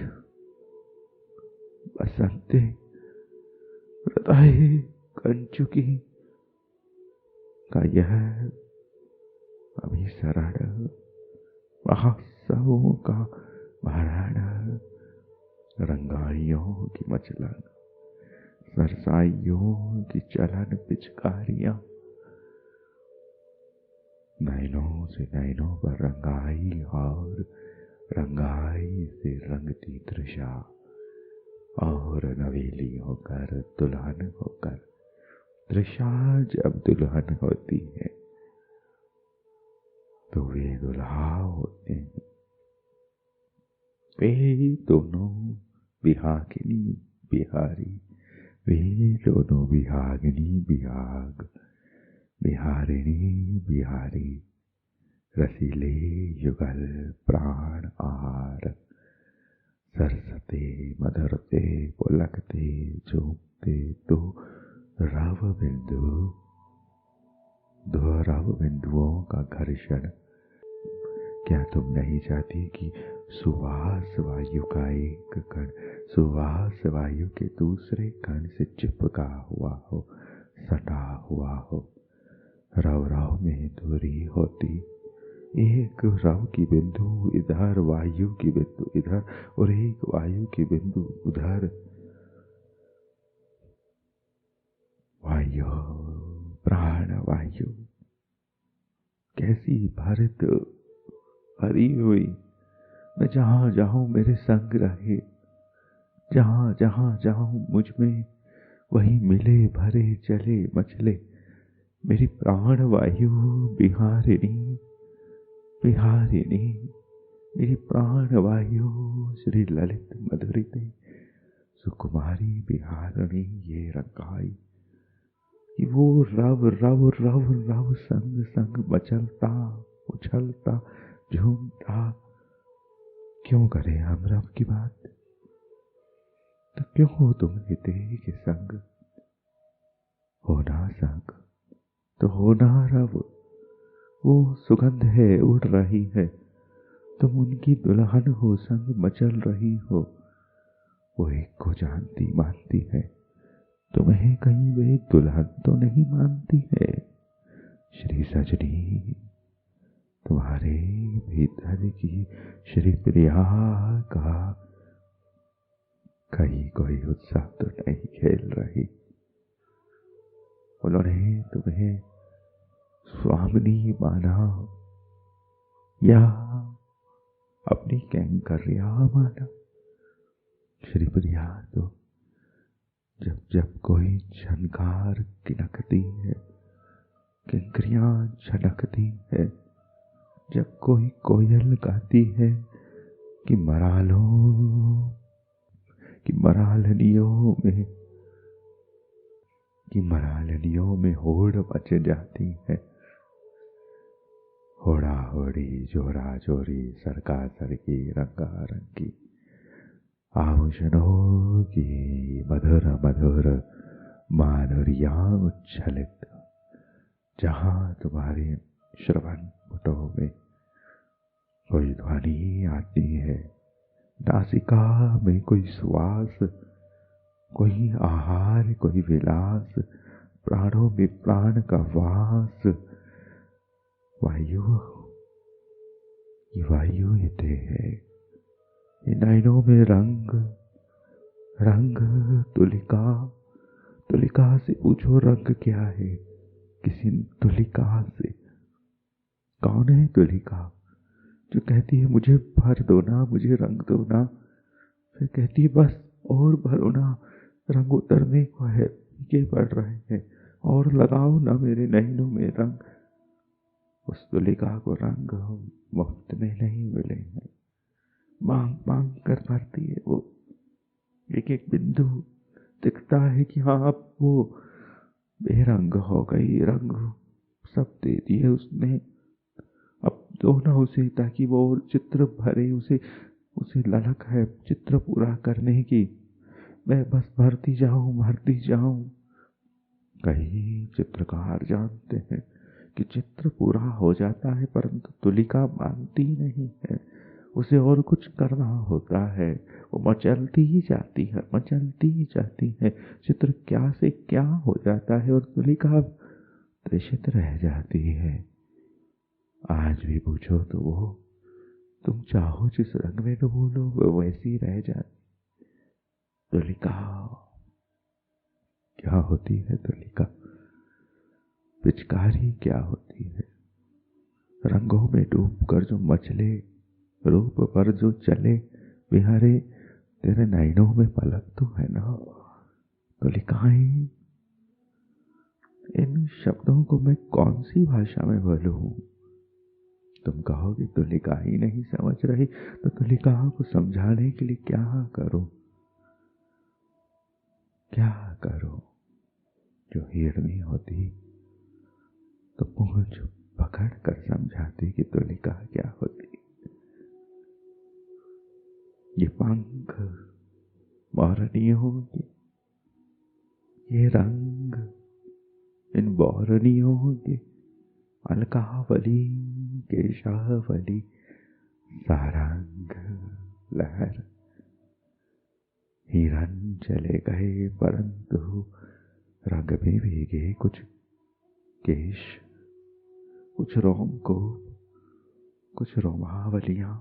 बसंते हृदय कंचुकी का यह अभिसरण, महोत्सवों का भरण, रंगाइयों की मचलन, सरसाइयों की चलन पिचकारियां, नैनों से नैनों पर रंगाई और रंगाई से रंगती तृषा, और नवेली होकर दुल्हन होकर, तृषा जब दुल्हन होती है तो वे दुल्हा होते हैं। वे दोनों बिहागिनी बिहारी, वे दोनों बिहागिनी बिहाग, बिहारिणी बिहारी, रसीले युगल प्राण आहार, सरसते मधुरते पुलकते झूमते दो रव बिंदु, दो रव बिंदुओं का घर्षण। क्या तुम नहीं चाहती कि सुवास वायु का एक कण सुवास वायु के दूसरे कण से चिपका हुआ हो, सटा हुआ हो। रव रव में दूरी होती, एक रव की बिंदु इधर, वायु की बिंदु इधर, और एक वायु की बिंदु उधर। वायु प्राण वायु कैसी भरित भरी हुई। मैं जहां जाऊं मेरे संग रहे, जहां जहां जाऊं मुझ में वही मिले भरे चले मचले। मेरी प्राण वायु बिहारिणी बिहारिणी, मेरी प्राण वायु श्री ललित मधुरिते सुकुमारी बिहारिणी। ये रंगाई कि वो रव रव रव रव संग संग मचलता उछलता झूमता। क्यों करें हम रव की बात, तो क्यों हो तुम हिते के संग। होना संग तो होना रव, वो सुगंध है उड़ रही है, तुम उनकी दुल्हन हो, संग मचल रही हो। वो एक को जानती मानती है, तुम्हें कहीं वे दुल्हन तो नहीं मानती है। श्री सजनी तुम्हारे भीतर की श्री प्रिया का कहीं कोई उत्साह तो नहीं खेल रही। उन्होंने तुम्हें स्वामिनी माना या अपनी कैंकर्या माना। श्री प्रिया तो जब जब कोई झनकार किनकती है, किंकरियां झनकती है, जब कोई कोयल गाती है कि मरालनियों में होड़ मच जाती है। होड़ा होड़ी जोरा जोरी सरका सरकी रंगा रंगी, आभूषणों की मधुर मधुर माधुर्या उच्छलित। जहां तुम्हारे श्रवण पुटों में कोई ध्वनि आती है, नासिका में कोई सुवास, कोई आहार कोई विलास, प्राणों में प्राण का वास। वायु, ये वायु ये देह है, ये नयनों में रंग, रंग तुलिका, तुलिका से पूछो रंग क्या है, किसी तुलिका से। कौन है तुलिका? जो कहती है मुझे भर दो ना, मुझे रंग दो ना, फिर कहती है बस और भरो ना, रंग उतरने को है, फीके पड़ रहे हैं, और लगाओ ना मेरे नैनों में रंग। उस तुलिका को रंग मुफ्त में नहीं मिले हैं, मांग मांग कर भरती है वो। एक एक बिंदु दिखता है कि हाँ अब वो बेरंग हो गई, रंग सब दे दिए उसने। अब दो ना उसे, ताकि वो चित्र भरे, उसे ललक है चित्र पूरा करने की। मैं बस भरती जाऊं। कई चित्रकार जानते हैं कि चित्र पूरा हो जाता है, परंतु तुलिका मानती नहीं है, उसे और कुछ करना होता है। वो मचलती ही जाती है। चित्र क्या से क्या हो जाता है और तुलिका त्रिषित रह जाती है। आज भी पूछो तो वो, तुम चाहो जिस रंग में डुबो लो, वो वैसी रह जाती। तुलिका क्या होती है? तुलिका पिचकारी क्या होती है? रंगों में डूब कर जो मचले, रूप पर जो चले, बिहारे तेरे नैनों में पलक तो है ना। तुलिकाएं, इन शब्दों को मैं कौन सी भाषा में बोलूं? तुम कहोगे तुलिका ही नहीं समझ रही, तो तुलिका को समझाने के लिए क्या करो? जो हिरनी होती तो पूंछ पकड़ कर समझाती कि तुलिका क्या होती। ये पंख मोरनियों के, ये रंग इन बोरनियों के, अलकावली केशावली, सारंग लहर। हिरन चले गए परंतु रंग में भीगे कुछ केश, कुछ रोम को, कुछ रोमावलियां,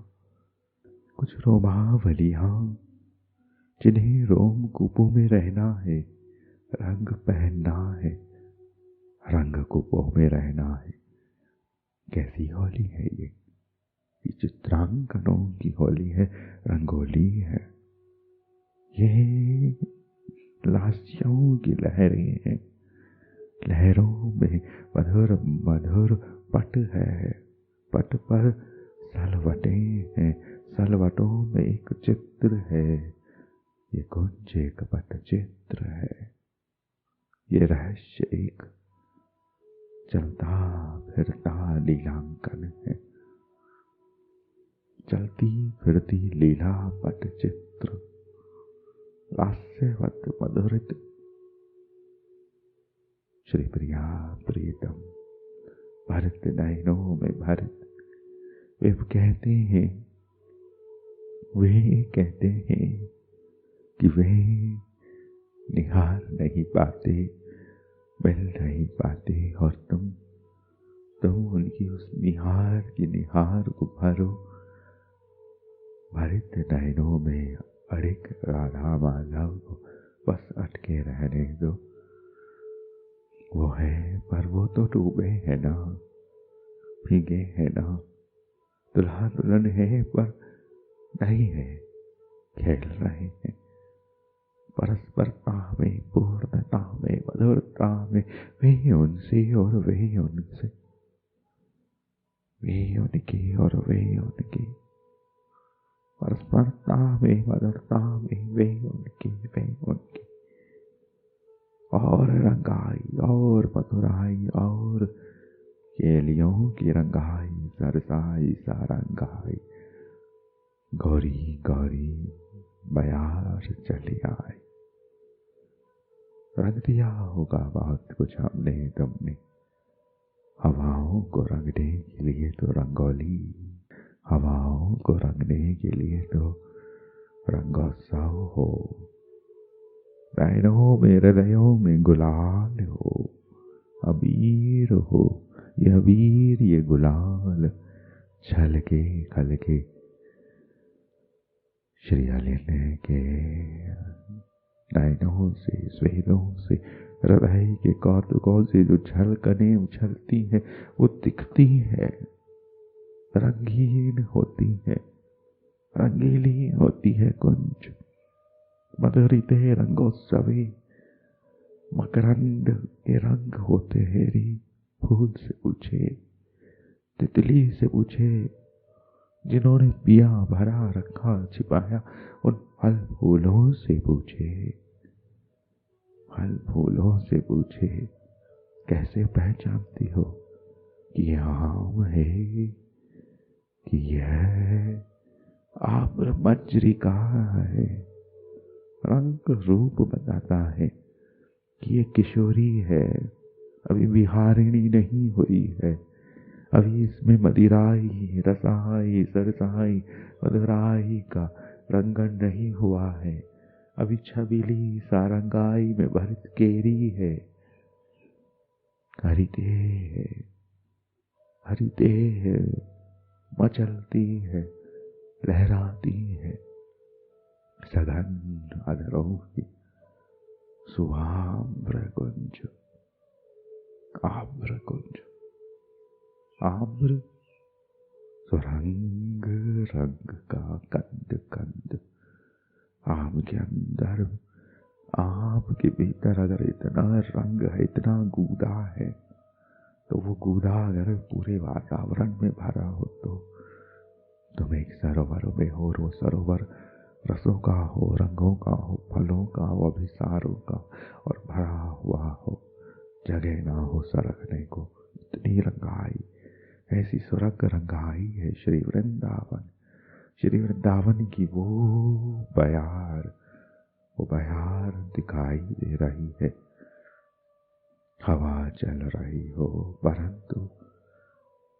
जिन्हें रोम कूपों में रहना है, रंग पहनना है, रंग कूपों में रहना है। कैसी होली है ये चित्रांकनों की होली है, रंगोली है। ये लास्यों की लहरें हैं, लहरों में मधुर मधुर पट है, पट पर सलवटें हैं, सलवटों में एक चित्र है, ये कुंज एक पट चित्र है। ये रहस्य एक चलता फिरता लीलांकन है, चलती फिरती लीला पट चित्र, लास्यवत मधुरित। श्री प्रिया प्रियतम भरत नयनों में भरत, वे कहते हैं कि वे निहार नहीं पाते, मिल नहीं पाते, और तुम उनकी उस निहार की निहार को भरो। भरत नयनों में अड़िक राधा माधव को बस अटके रहने दो। वो है पर वो तो डूबे है ना, भीगे है ना। दुल्हा दुल्हन है पर नहीं है, खेल रहे हैं परस्परता में, पूर्णता में, मधुरता में। वे उनसे और वे उनसे, वे उनकी और वे उनकी, परस्परता में, मधुरता में, वे उनकी। और रंगाई और मधुराई और केलियों की रंगाई, सरसाई सारंगाई, गौरी गौरी बयार चली आई। रंग दिया होगा बहुत कुछ हमने तुमने, हवाओं को रंगने के लिए तो रंगोली, हवाओं को रंगने के लिए तो रंगोत्सव हो। नैनों में हृदयों में गुलाल हो, अबीर हो, ये अबीर ये गुलाल छलके खलके श्री अलिन के नैनों से, स्वेदों से, हृदय के कौतुकों से जो झलकने उछलती है वो दिखती है, रंगीन होती है, रंगीली होती है कुंज। मधुरिते रंगोत्सवे, मकरंद के रंग होते हेरी। फूल से पूछे, तितली से पूछे, जिन्होंने पिया भरा रखा छिपाया, उन फल फूलों से पूछे, फल फूलों से पूछे, कैसे पहचानती हो कि यह आम है कि यह आम्र मंजरी है। रंग रूप बताता है कि ये किशोरी है, अभी विहारिणी नहीं हुई है, अभी इसमें मदिराई, रसाई, सरसाई, मधुराई का रंगन नहीं हुआ है, अभी छबीली सारंगाई में भरित केरी है। हरिते है, हरिते है, मचलती है, लहराती है, सघन अधरों की सुआम्र कुंज, आम्र कुंज, आम्र तो रंग रंग का कंद कंद, आम के अंदर, आम के भीतर अगर इतना रंग है, इतना गूदा है, तो वो गूदा अगर पूरे वातावरण में भरा हो तो तुम एक सरोवर में हो, और वो सरोवर रसों का हो, रंगों का हो, फलों का हो, अभिसारों का और भरा हुआ हो, जगह ना हो सरकने को, इतनी रंगाई, ऐसी सुरग रंगाई है श्री वृंदावन। श्री वृंदावन की वो बयार दिखाई दे रही है। हवा चल रही हो,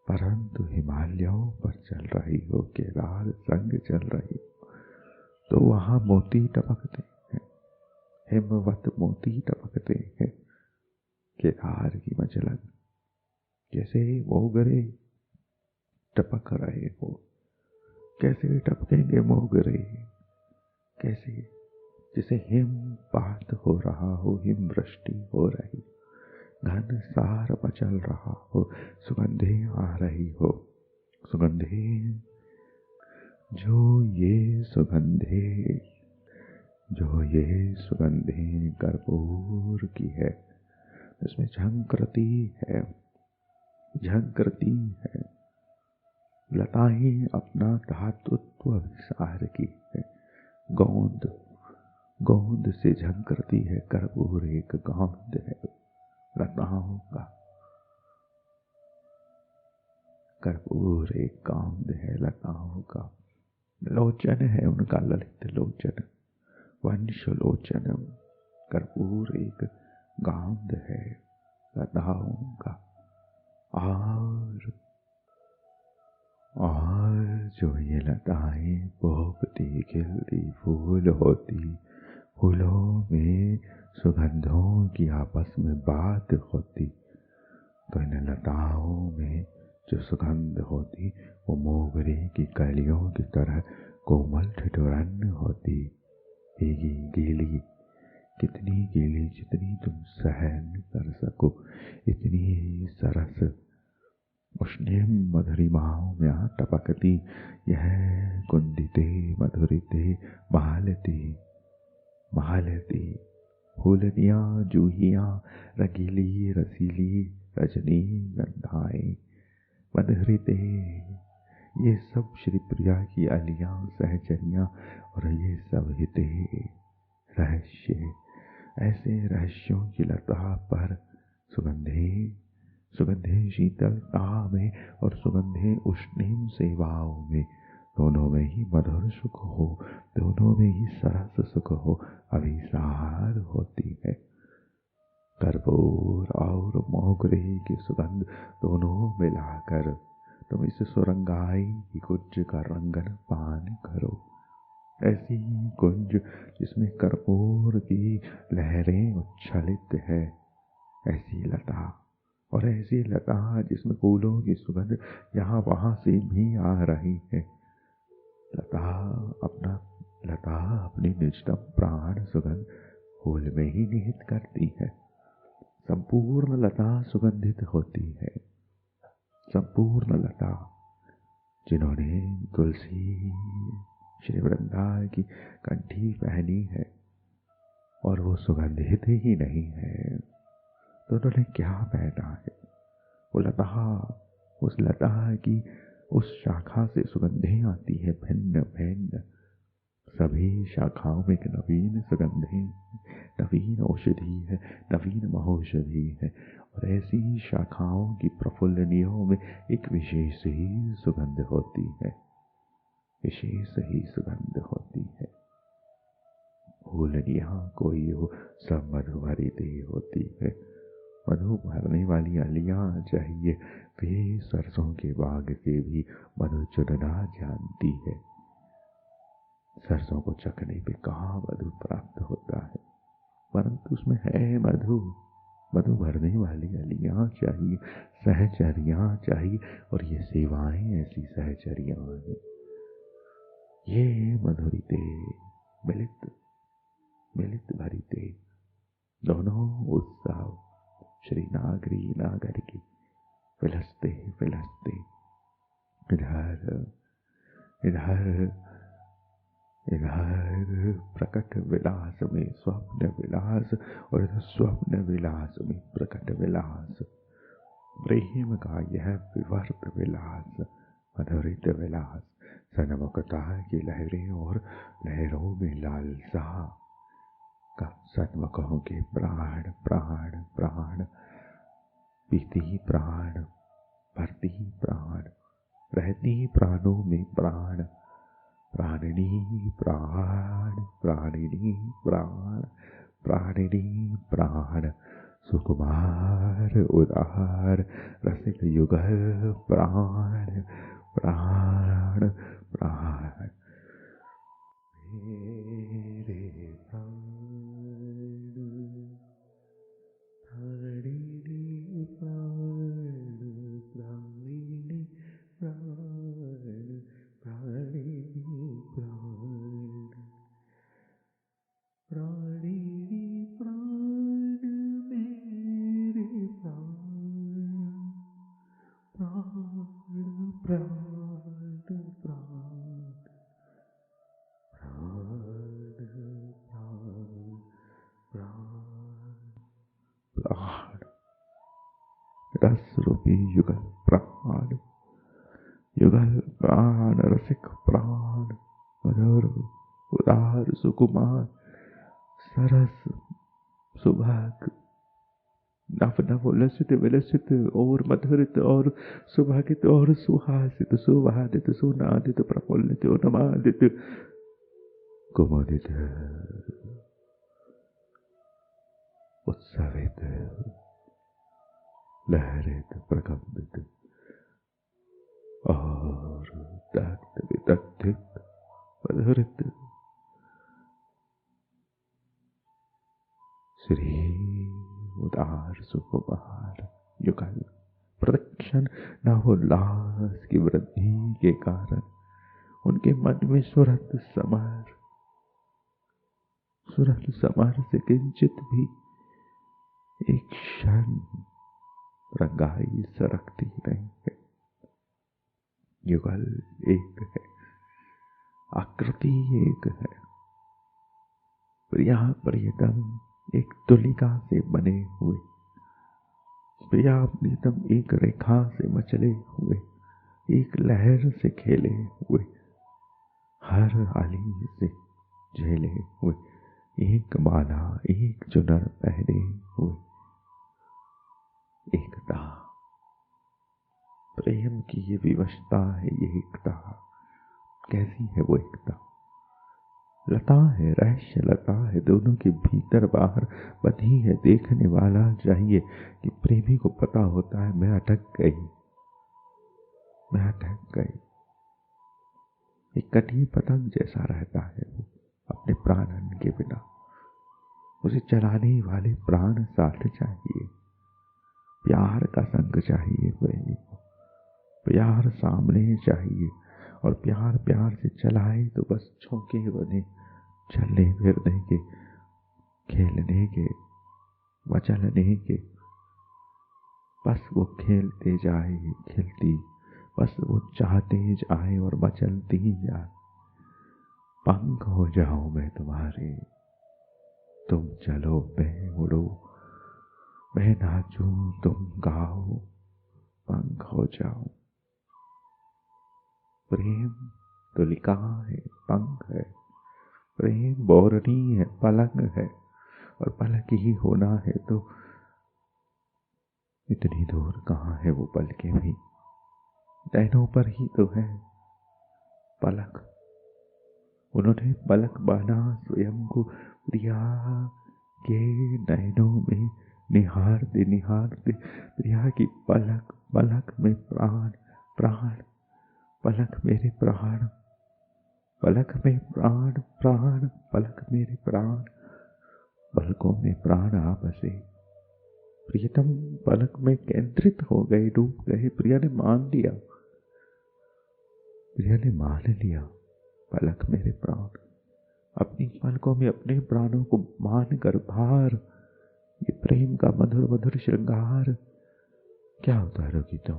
परंतु हिमालयों पर चल रही हो, केदार संग चल रही हो, तो वहां मोती टपकते हैं, हिमवत मोती टपकते हैं। केदार की मचलन जैसे मोगरे टपक रहे हो, कैसे टपकेंगे मोगरे, कैसे, जैसे हिमपात हो रहा हो, हिम वृष्टि हो रही, घन सार मचल रहा हो, सुगंधे आ रही हो, सुगंधे, जो ये सुगंधे कर्पूर की है, इसमें झंकृति है, लताएं अपना धातुत्व विसार की है, गोंद से झंकृति है, कर्पूर एक गोंद है लताओं का, कर्पूर एक गोंद है लताओं का, लोचन है उनका ललित लोचन, वंश लोचनम, कर्पूर एक गोंद है लताओं का। और जो ये लताएं पोपती खिलती फूल होती, फूलों में सुगंधों की आपस में बात होती, तो इन लताओं में जो सुगंध होती वो मोगरे की कलियों की तरह कोमल ठिठुरन होती, भीगी गीली, कितनी गीली, जितनी तुम सहन कर सको, इतनी सरस उष्णिम मधुरिमाओं में आ टपकती यह कुंदिते मधुरिते महालती फूलनियाँ, जूहियाँ, रंगीली रसीली रजनी गंधाएं, मधुरिते, ये सब श्री प्रिया की अलियाँ सहचरियाँ, और ये सब हिते रहस्य, ऐसे रहस्यों की लता पर सुगंधे शीतलता में और सुगंधे उष्णिम सेवाओं में, दोनों में ही मधुर सुख हो, दोनों में ही सरस सुख हो, अभिसार होती है। कर्पूर और मोगरे की सुगंध दोनों मिलाकर तुम इस सुरंगाई की कुंज का रंगन पान करो। ऐसी कुंज जिसमें कर्पूर की लहरें उच्छलित है, ऐसी लता, और ऐसी लता जिसमें फूलों की सुगंध यहाँ वहां से भी आ रही है। लता अपनी निजतम प्राण सुगंध फूल में ही निहित करती है। संपूर्ण लता सुगंधित होती है। संपूर्ण लता, जिन्होंने तुलसी श्री वृंदा की कंठी पहनी है और वो सुगंधित ही नहीं है, तो उन्होंने क्या पहना है? वो लता, उस लता की उस शाखा से सुगंधें आती है भिन्न भिन्न। सभी शाखाओं में एक नवीन सुगंधें, नवीन औषधि है, नवीन महौषधि है, और ऐसी शाखाओं की प्रफुल्लनियों में एक विशेष ही सुगंध होती है, विशेष ही सुगंध होती है। फूलनियाँ कोई हो, सब मधु भरी दे होती है। मधु भरने वाली अलियाँ चाहिए, वे सरसों के बाग के भी मधु चुनना जानती है। सरसों को चखने पे कहाँ मधु प्राप्त होता है, परंतु उसमें है मधु। मधु भरने वाली अलियाँ चाहिए, सहचरियाँ चाहिए, और ये सेवाएं ऐसी सहचरियाँ हैं। ये मधुरिते मिलित मिलित भरिते, दोनों उत्सव श्री नागरी नागर की विलसते विलसते इधर इधर इधर प्रकट विलास में स्वप्न विलास, और इधर स्वप्न विलास में प्रकट विलास। प्रेम का यह विवर्त विलास, मधुरित विलास, सन्मुखता की लहरें और लहरों में लालसा का सन्मुखों के प्राण प्राण प्राण, पीती प्राण, भरती प्राण, रहती प्राणों में प्राण, प्राणिनी प्राण, प्राणिनी प्राण, प्राणिनी प्राण, सुकुमार उदार रसिक युगल प्राण प्राण प्राण, मेरे प्राण, प्राणिनी प्राण, प्राणिनी प्राण, प्राणिनी प्राण, प्राणिनी प्राण, मेरे प्राण, प्राण प्राण प्राण, प्राण, रस रूपी युगल प्राण, युगल प्राण, रसिक प्राण, मधुर उदार सुकुमार सरस सुभाग, नव नव उल्लसित विलसित और मधुरित और सुभागित और सुहासित सुवादित सुनादित प्रफुल्लित उन्मादित कुमुदित उत्सवित लहरित प्रकम्पित और दग्ध विदग्धित मधुरित श्री उदार सुकुमार युगल प्रतिक्षण नवोल्लास की वृद्धि के कारण उनके मन में सुरत समर से किंचित भी एक क्षण रंगाई सरकती नहीं है। युगल एक है, आकृति एक है, प्रिया प्रियतम एक तुलिका से बने हुए, प्रिया प्रियतम एक रेखा से मचले हुए, एक लहर से खेले हुए, हर आली से झेले हुए, एक माला एक चुनर पहने हुए, एकता। प्रेम की ये विवशता है, ये एकता। कैसी है वो एकता? लता है, रहस्य लता है, दोनों के भीतर बाहर बंधी है। देखने वाला चाहिए कि प्रेमी को पता होता है मैं अटक गई, मैं अटक गई। एक कटी पतंग जैसा रहता है वो अपने प्राणन के बिना। उसे चलाने वाले प्राण साथ चाहिए, प्यार का संग चाहिए प्रेमी को, प्यार सामने चाहिए। और प्यार प्यार से चलाए तो बस झोंके बने, चलने फिरने के, खेलने के, मचलने के। बस वो खेलते जाए, खिलती, बस वो चाहते जाए और मचलती ही जाए। पंख हो जाऊं मैं तुम्हारे, तुम चलो मैं उड़ो, मैं नाचूं तुम गाओ, पंख हो जाऊं। प्रेम तो लिखा है, पंख है। प्रेम बोरनी है, पलंग है। और पलक ही होना है तो इतनी दूर कहाँ है वो पलकें भी, नैनों पर ही तो है पलक। उन्होंने पलक बांधा स्वयं को प्रिया के नैनों में, निहारते निहारते प्रिया की पलक, पलक में प्राण, प्राण, पलक मेरे प्राण, पलक में प्राण, प्राण, पलक मेरे प्राण, पलकों में प्राण आ बसे। प्रियतम पलक में केंद्रित हो गए, डूब गए। प्रिया ने मान लिया, प्रिया ने मान लिया पलक मेरे प्राण। अपनी पलकों में अपने प्राणों को मान कर भार, ये प्रेम का मधुर मधुर श्रृंगार क्या उतारोगी तुम,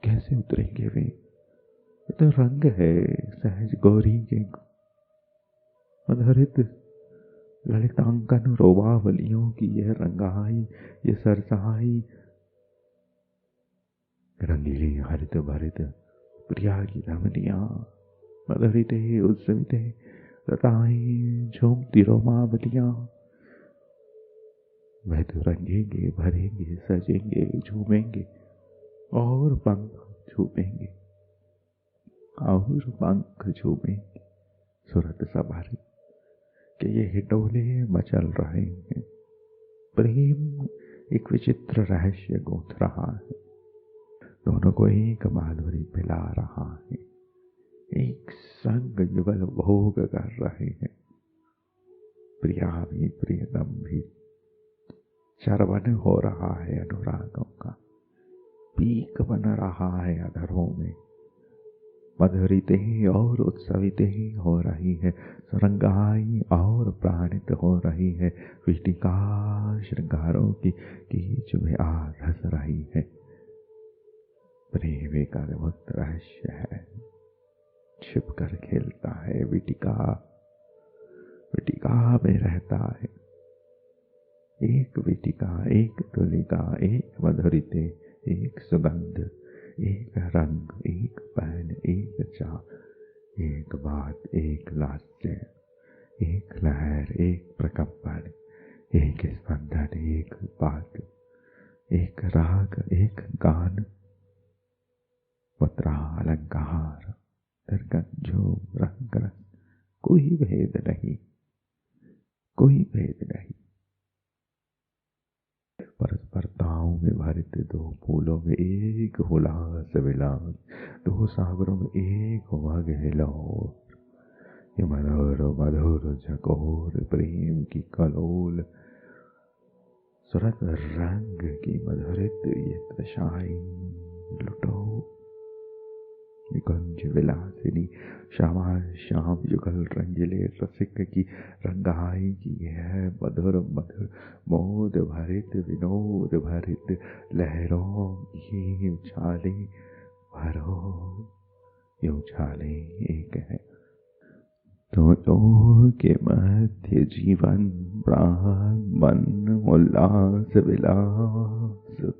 कैसे उतरेंगे वे। ये तो रंग है सहज गौरी के मधुरित ललितांकन रोवावलियों की, यह रंगाई, ये सरसाई, रंगीली हरित भरित प्रिया की रमनिया, मधुरिते उत्सविते लताएं झूमती रोमावलियां। वह तो रंगेंगे, भरेंगे, सजेंगे, झूमेंगे और पंख झूमेंगे, और पंख झूमेंगे। सूरत सवारी कि ये हिडोले मचल रहे हैं। प्रेम एक विचित्र रहस्य गूंथ रहा है, दोनों को एक माधुरी पिला रहा है, एक संग युगल भोग कर रहे हैं। प्रिया भी प्रियतम भी, चरवन हो रहा है अनुरागों का, पीक बन रहा है अधरों में। मधुरितें और उत्सवितें हो रही है, रंगाई और प्राणित हो रही है। वीटिका श्रृंगारों की कीच में आ धस रही है। प्रेम एक अद्भुत रहस्य है, छिप कर खेलता है। वीटिका, वीटिका में रहता है। एक वीटिका, एक तुलिका, एक मधुरिते, एक सुगंध, एक रंग, एक पैन, एक चाह, एक बात, एक लास्य, एक लहर, एक प्रकंपन, एक स्पंदन, एक बात, एक राग, एक गान, मुद्रा, अलंकार, झूम, रंग रंग, कोई भेद नहीं, कोई भेद नहीं। परस्परताओं में भरित दो फूलों में एक हुलास विलास, दो सागरों में एक वग हिलोर। ये मधुर मधुर झकोर प्रेम की कलोल, सुरत रंग की मधुरित ये तशाई लुटो। निकुंज विलासिनी श्यामा श्याम युगल रंगीले रसिक की रंगाई की है। मधुर मधुर मोद भरित विनोद भरित लहरों की उछाले भरो, ये उछाले एक है। दोनों के मध्य जीवन प्राण मन उल्लास विलास,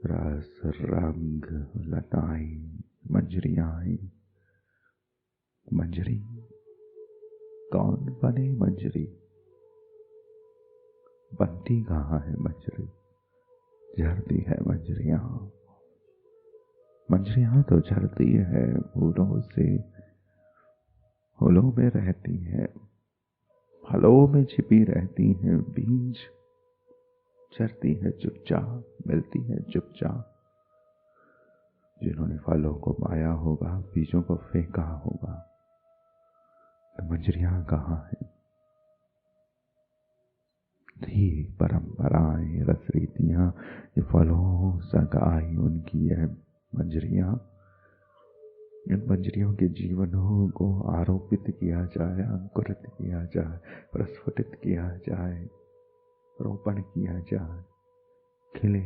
रस रंग लताएं मंजरियां। मंजरी कौन बने मंजरी, बनती कहाँ है मंजरी, झड़ती है मंजरियां। मंजरियां तो झड़ती है फूलों से, फूलों में रहती हैं, फलों में छिपी रहती हैं, बीज चरती है चुपचाप, मिलती है चुपचाप। जिन्होंने फलों को पाया होगा, बीजों को फेंका होगा, तो मंजरियां कहाँ हैं? थी परंपराएं, रस रीतियां, ये फलों संग आई उनकी यह मंजरियां। इन मंजरियों के जीवनों को आरोपित किया जाए, अंकुरित किया जाए, प्रस्फुटित किया जाए, रोपण किया जाए, खिले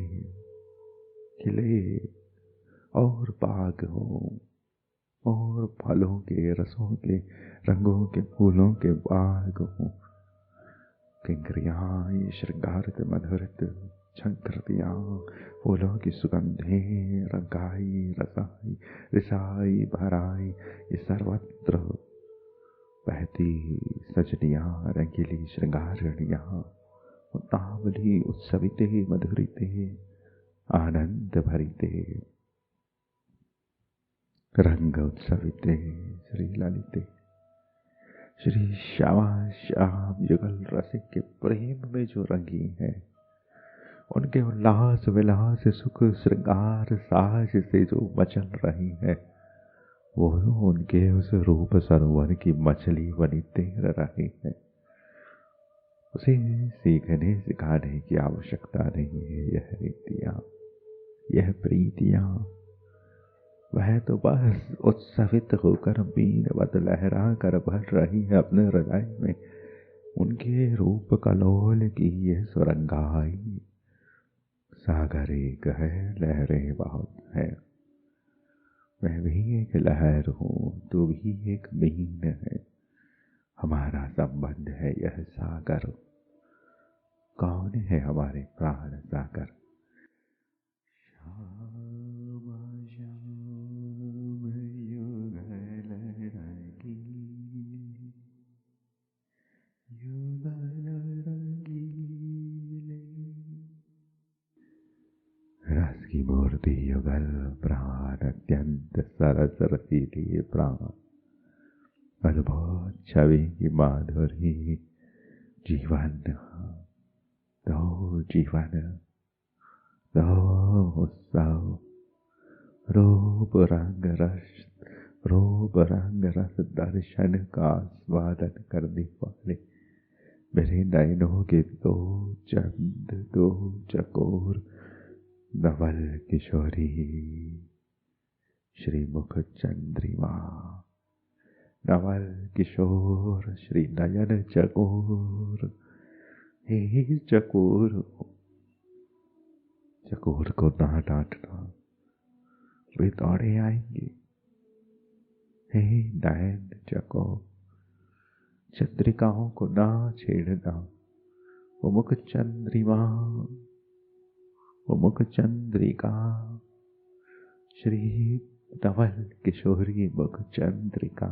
खिले और बाग हो, और फलों के, रसों के, रंगों के, फूलों के बाग हो। किंकरियाँ श्रृंगारित मधुरित झंकृतियाँ, फूलों की सुगंधें, रंगाई रसाई रिसाई भराई, ये सर्वत्र बहती सजनियाँ, रंगीली श्रृंगारिणियाँ, उतावली उत्सविते मधुरिते, आनंद भरिते, रंग उत्सविते, श्री ललिते, श्री श्यामा श्याम युगल रसिक के प्रेम में जो रंगी है, उनके उल्लास विलास सुख श्रृंगार साज से जो मचल रही है, वो उनके उस रूप सरोवर की मछली बनी तैर रही है। उसे सीखने सिखाने की आवश्यकता नहीं है। यह रीतियाँ, यह प्रीतियाँ, वह तो बस उत्सवित होकर बीनवत लहरा कर भर रही है अपने हृदय में। उनके रूप कलोल की ये सुरंगाई, सागर एक है, लहरें बहुत है। मैं भी एक लहर हूँ, तू भी एक बीन है, हमारा संबंध है यह सागर। कौन है हमारे प्राण सागर? श्याम श्याम युगल रंगी, युगल रंगीले, रस की मूर्ति युगल प्राण, अत्यंत सरस रसीली प्राण, अद्भुत छवि की माधुरी, जीवन दो, जीवन दो उत्सव, रूप रंग रस, रूप रंग रस दर्शन का आस्वादन करने वाले मेरे नयनों के दो चंद, दो चकोर, नवल किशोरी श्री मुख चंद्रिमा, नवल किशोर श्री नयन चकोर। हे चकोर, चकोर को ना डांटना, वे दौड़े आएंगे। हे नयन चकोर, चंद्रिकाओं को ना छेड़ना, वो मुख चंद्रिमा, वो मुख चंद्रिका श्री नवल किशोरी मुख चंद्रिका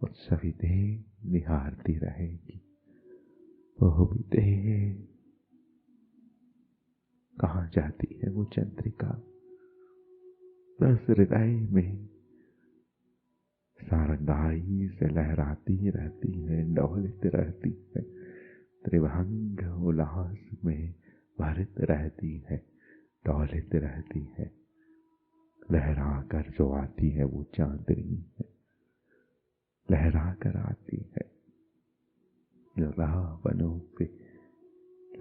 उत्सविते निहारती रहेगी। वो बीते कहाँ जाती है वो चंद्रिका? बस हृदय में सारंगाई से लहराती रहती है, डोलती रहती है, त्रिभंग उल्लास में भरित रहती है, डोलती रहती है। लहरा कर जो आती है वो चांदनी है, लहरा कर आती है, रावनों पे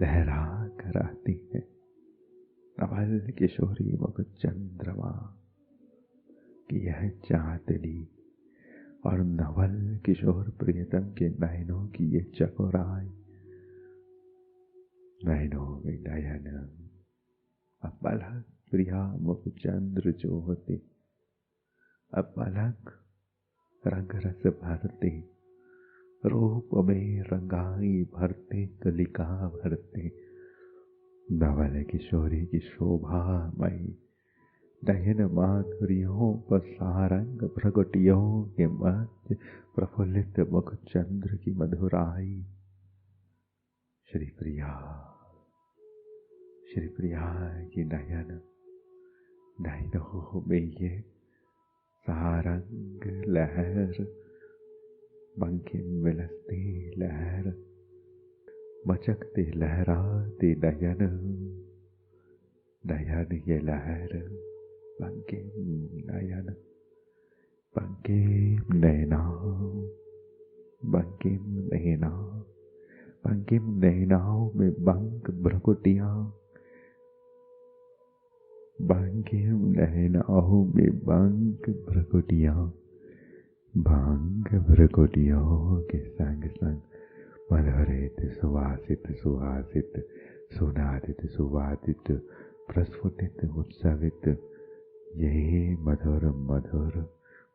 लहरा कर आती है। नवल किशोरी मुख चंद्रमा की यह चांदनी, और नवल किशोर प्रियतम के नयनों की ये चकोराई, नयनों में नयन, अब पलक प्रिया मुख चंद्र जो होते, अब पलक रंग रस भरते, रूप में रंगाई भरते, कलिका भरते, नवल किशोरी की शोभामयी नयन माधुरियों पर सारंग प्रगटियों के मध्य प्रफुल्लित मुख चंद्र की मधुराई। श्री प्रिया, श्री प्रिया की नयन, नयनों में ये सारंग लहर बंकिम विलसते लहर, मचकते लहराते नयन, नयन ये लहर बंकिम नयन, बंकिम नैना, बंकिम नैना, बंकिम नैनाओं में बंक भ्रकुटियाँ, बंकिम नैनाओं में बंक भ्रकुटियाँ, बंक भ्रकुटियों के संग संग मधुरित सुवासित सुहासित सुनादित सुवादित प्रस्फुटित उत्सवित यही मधुर मधुर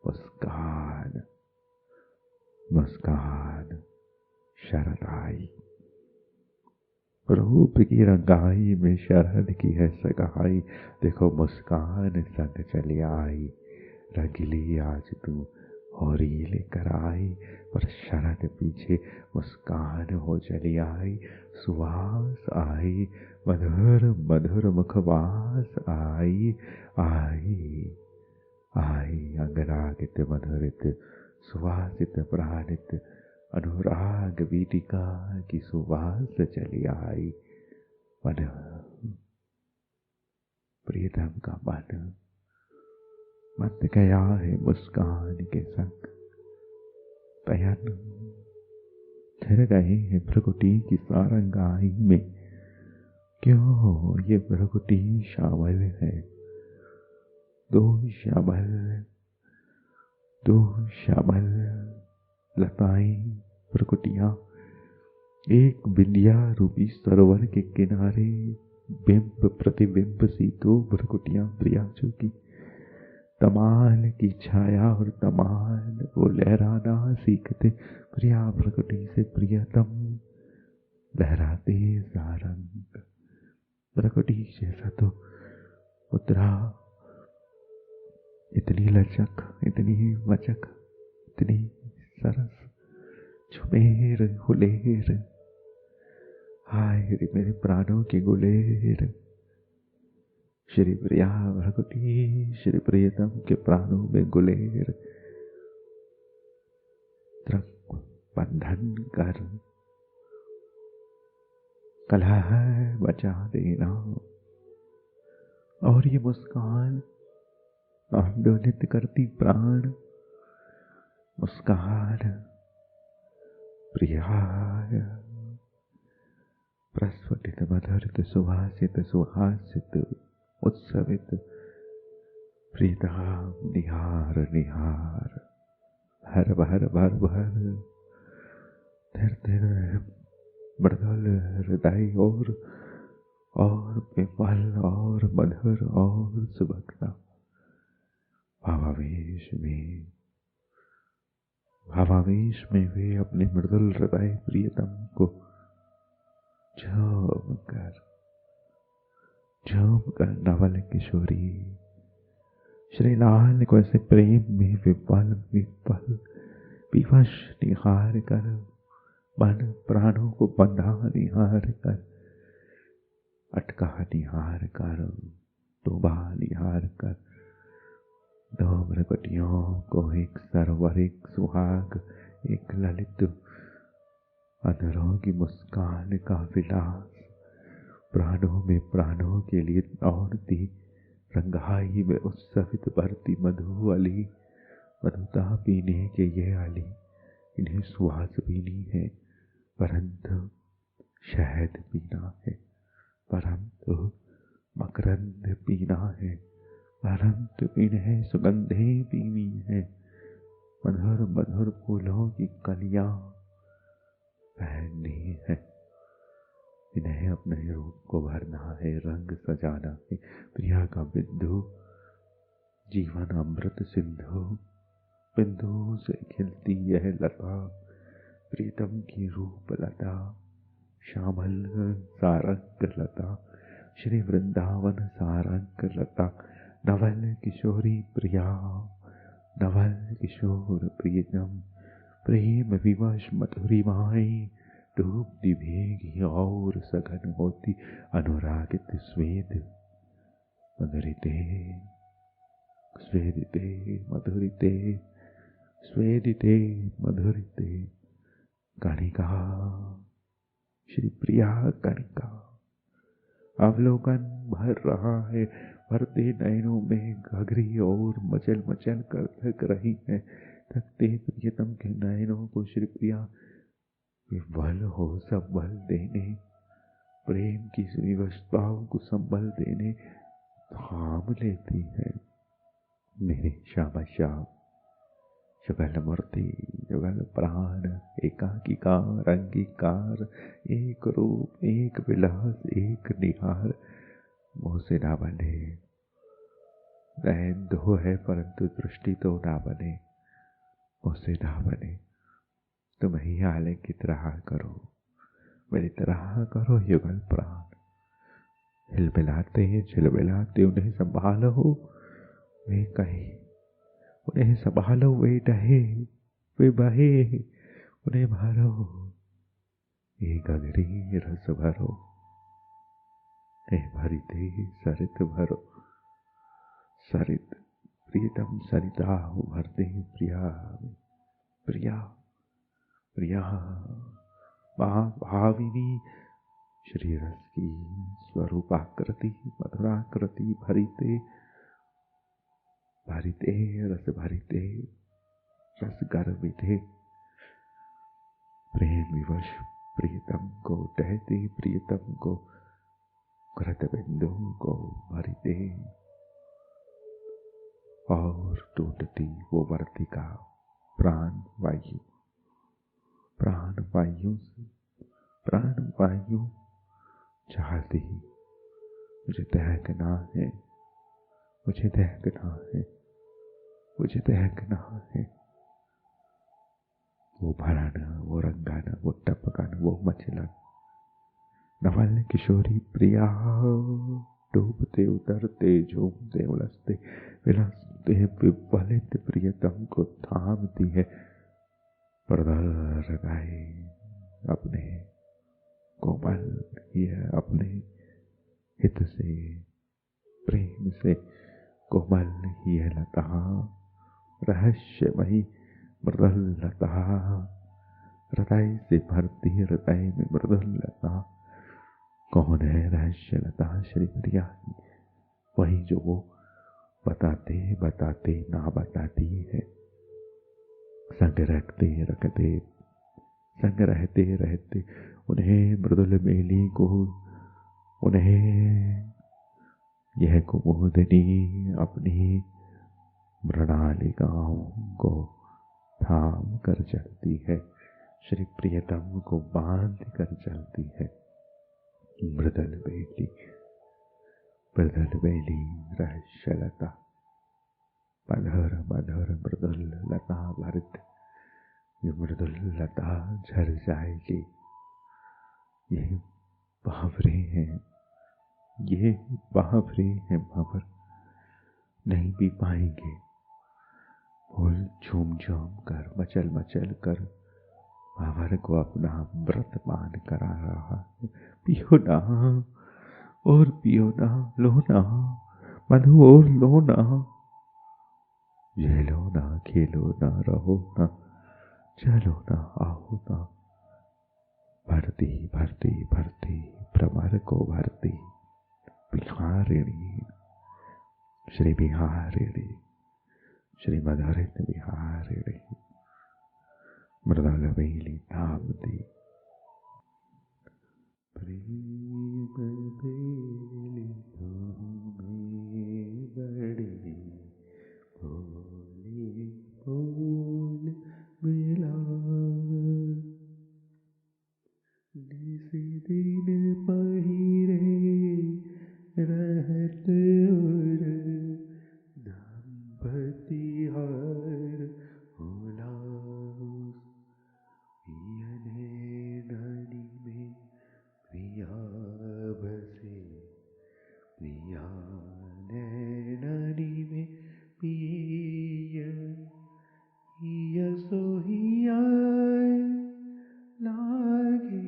मुस्कान, मुस्कान शरद आई, रूप की रंगाई में शरद की है सगाई, देखो मुस्कान संग चली आई, रंगीली आज तू होरी लेकर आई, पर शरद पीछे मुस्कान हो चली आई, सुवास आई, मधुर मधुर मुखवास आई, आई आई अंगरागित मधुरित सुवासित प्राणित अनुराग वीटिका की सुवास चली आई, मन प्रियतम का मन मत गया है मुस्कान के संग, तयन ठहर गए हैं भ्रकुटी की सारंगाई में, क्यों ये भ्रकुटी शामिल है, दो शामिल, दो शामिल लताएं भ्रकुटियाँ, एक बिंदिया रूपी सरोवर के किनारे बिंब प्रतिबिंब सी दो भ्रकुटियाँ प्रियांशु की, तमाल की छाया और तमाल वो लहराना सीखते, प्रिया भ्रकुटी से प्रियतम लहराते सारंग, भ्रकुटी जैसा तो उतरा, इतनी लचक, इतनी मचक, इतनी सरस छुमेर हुलेर, हाय रे मेरे प्राणों की गुलेर, श्री प्रिया भ्रकुटी श्री प्रियतम के प्राणों में गुलेर, तरंग बंधन कर कलह बचा देना, और ये मुस्कान आंदोलित करती प्राण, मुस्कान प्रियाय प्रस्फुटित मधुरित सुहासित सुहासित उत्सवित प्रीता निहार निहार, भर भर भर भर धीर धीर मृदुल हृदय और विमल और मधुर और सुभगता भावावेश में वे अपने मृदुल हृदय प्रियतम को झूम कर नवल किशोरी श्री लाल को ऐसे प्रेम में विपल विपल विवश निहार कर, मन प्राणों को बंधा निहार कर, अटका निहार कर, डूबा निहार कर, दो भ्रकुटियों को एक सरोवर एक सुहाग एक ललित अधरों की मुस्कान का विलास, प्राणों में प्राणों के लिए दौड़ती रंगाई में उत्सवित भरती मधु अली, मधुता पीने के ये अली इन्हें सुहास पीनी है, परंतु शहद पीना है, परंतु मकरंद पीना है, परंतु इन्हें सुगंधें पीनी है, मधुर मधुर फूलों की कलियां पहननी है, इन्हें अपने रूप को भरना है, रंग सजाना है, प्रिया का बिंदु जीवन अमृत सिंधु, बिंदु से खिलती यह लता, प्रीतम की रूप लता, श्यामल सारंग लता, श्री वृंदावन सारंग लता, नवल किशोरी प्रिया, नवल किशोर प्रियतम, प्रेम विवश मधुरिमाएं डूबती भीगी और सघन होती अनुरागित स्वेद मधुरिते स्वेदिते मधुरिते स्वेदिते मधुरिते कणिका, श्री प्रिया कणिका। अवलोकन भर रहा है, भरते नयनों में घघरी और मचल मचल कर थक रही है। थकते प्रियतम के नयनों को श्री प्रिया विह्वल हो संबल देने, प्रेम की विवशताओं को संबल देने थाम लेती है। मेरे श्याम श्याम जुगल मूर्ति जुगल प्राण, एकाकीकार अंगीकार, एक रूप एक विलास एक निहार। मुँह से ना बने, नयन दो है परंतु दृष्टि तो ना बने। मुँह से ना बने, तुम ही आलिंगित रहा करो, मेरी तरह करो युगल प्राण। हिलमिलाते झिलमिलाते उन्हें संभालो, वे कहे उन्हें संभालो, वे डहे वे बहे उन्हें भरो, ये गगरी रस भरो, ए भरिते सरित भरो। सरित प्रियतम सरिता भरते प्रिया प्रिया प्रिया महाभाविनी, श्री रस की स्वरूपाकृति मधुराकृति भरिते भरिते रस भरिते रस गर्विते। प्रेम विवश प्रियतम को टहते, प्रियतम को कृत बिंदु को भरिते, और टूटती वो वर्तिका प्राण वायु, प्राण वायु से प्राण वायु चाहती, मुझे दहकना है, मुझे दहकना है, मुझे दहकना है। वो भराना, वो रंगाना, वो टपकाना, वो मचलाना। नवल किशोरी प्रिया डूबते उतरते झूमते उलसते विलसते विवलित प्रियतम को थामती है। पर्दा लगाए अपने कोमल यह अपने हित से प्रेम से कोमल यह लता रहस्यमयी मृदुल लता, हृदय से भरती हृदय में मृदुल लता। कौन है रहस्य लता श्री प्रिया की? वही जो वो बताते बताते ना बताती है, संग रखते रखते संग रहते रहते उन्हें मृदुल मेली को, उन्हें यह कुमुदनी अपनी मृणालिकाओं को थाम कर चलती है, श्री प्रियतम को बांध कर चलती है। मृदुल बेली रहस्यलता, मधुर मधुर मृदुल लता भरित। ये मृदुल लता झर जाएगी, ये बावरे हैं, ये बावरे हैं भंवर, नहीं पी पाएंगे। फूल झूम झूम कर मचल मचल कर भंवर को अपना व्रत मान करा रहा है। पियो ना और पियो ना, लो ना मधु और लो ना, झेलो ना खेलो ना रहो ना, चलो ना आओ ना। भरती भरती भरती भ्रमर को भरती बिहारिणी, श्री बिहारिणी, श्री मधुरित बिहारिणी, मृदुल बेली थामती। प्रेम बेली थामे बड़ी, बोली बोल मिला, निसी दिन पहिरे रहत और दंपति हार होला। पियने नदी में प्रिया बसे, प्रिया नदी में पिया सोहिया लागे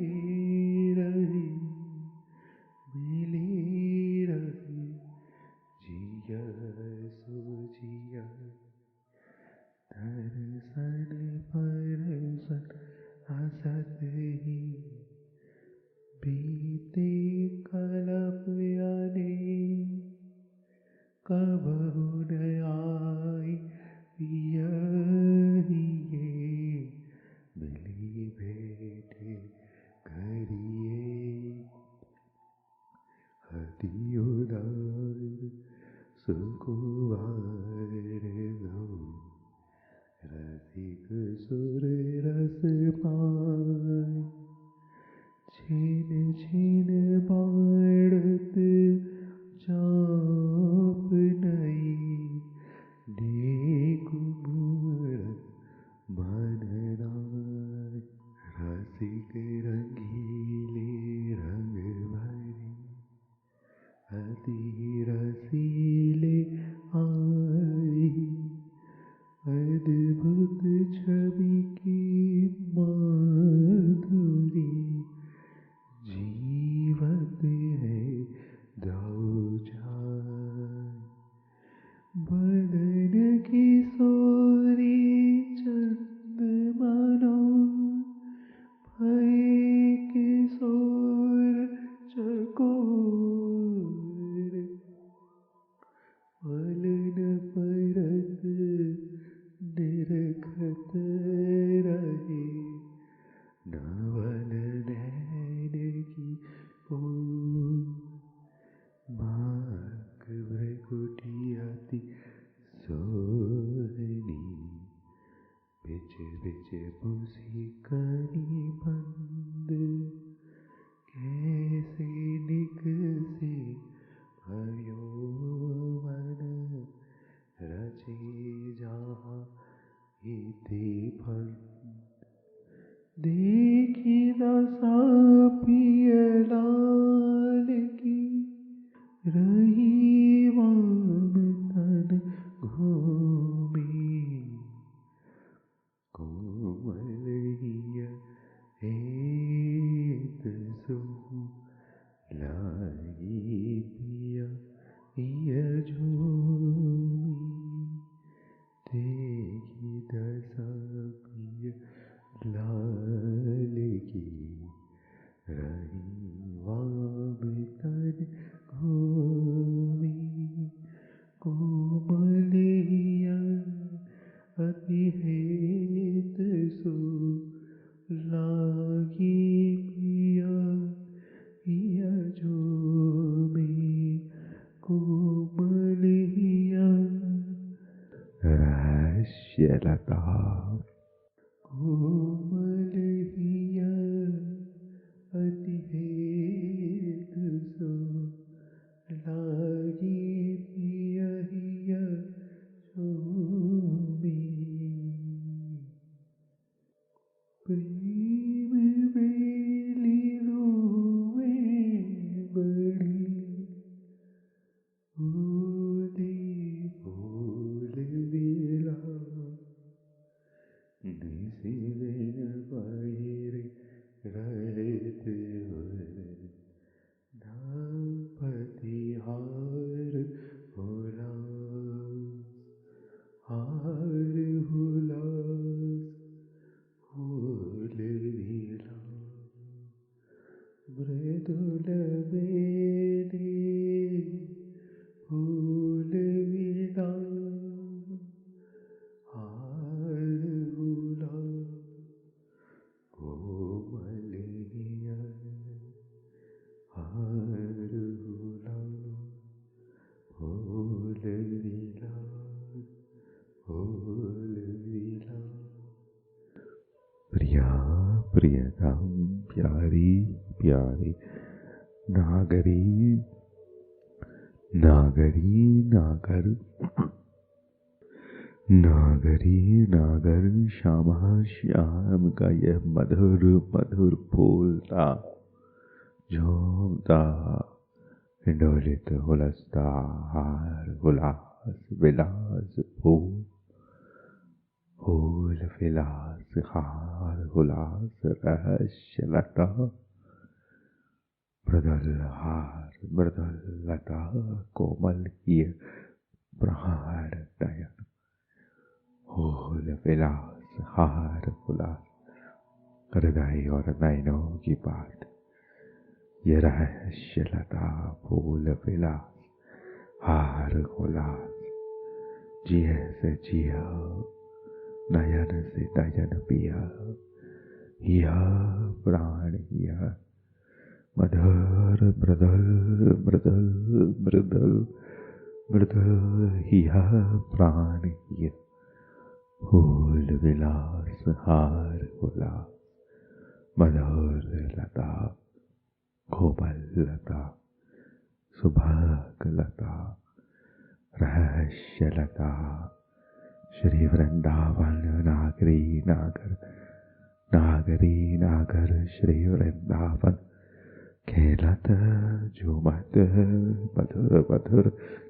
रही, मिली रही बीते कलप आने कबहु न आई पिया हिये मिली भेंटे घरिये अति उदार सुकुवार गो रसिक सुर रस पाय छीन छीन बाढ़त चाप नई डेग मूड़ मन नाय रसिक रंगीले रंग भरे अति रसीले आई अद्भुत छवि की माधुरी जीवत है दाऊ जाय बदन की सोरी चंदमानो भय किशोर चकोर पलन परत निरखत रहे नवल नैन की ओर मार्ग भृकुटी अति सोहनी बिच बिच मुस्कानी बंद कैसे निकसे भयो मन रचे जहाँ इति फंद देखी दशा पिय लाल की रही वाम तन घूमी कोमलिया हेत सो लाई पिया पिया झूमी देखी दशा पिया लाल की रही वाम तन घूमी कोमलिया अति हेत सो लागी पिया पिया झूमी कोमलिया रहस्यलता कोमलिया अति हेत सो लागी पिया हिया झूमी प्रेम बेली रोवे बड़ी बोले बोल बेला निशिदिन बाहिर रहत धापति हार हुलास हार हुलास फूल विला मृदुल बेले फूल विला हार हुलास कोमलिया हार हुलास फूल विला फूल विला प्रिया प्रियतम प्यारी प्यारी नागरी नागरी नागर नागरी नागर श्यामा श्याम का यह मधुर मधुर बोलता झूमता हिंडोलित हुलसता हार हुलास विलास फूल फूल विलास हार हुलास रहस्य लता मृदुल हार मृदुल लता कोमल किए प्रहार नयन फूल विलास हार हुलास हृदय और नयनों की बात ये रहस्य लता फूल विलास हार गुलास, जिय से जिया नयन से नयन पिया, यह प्राण यह मधुर मृदुल मृदुल मृदुल मृदुल, यह प्राण यह फूल विलास हार गुलास, मधुर लता कोमल लता सुभाग लता रहस्य लता, श्री वृंदावन नागरी नागर नागरी नागर, श्री वृंदावन खेलत झूमत मधुर मधुर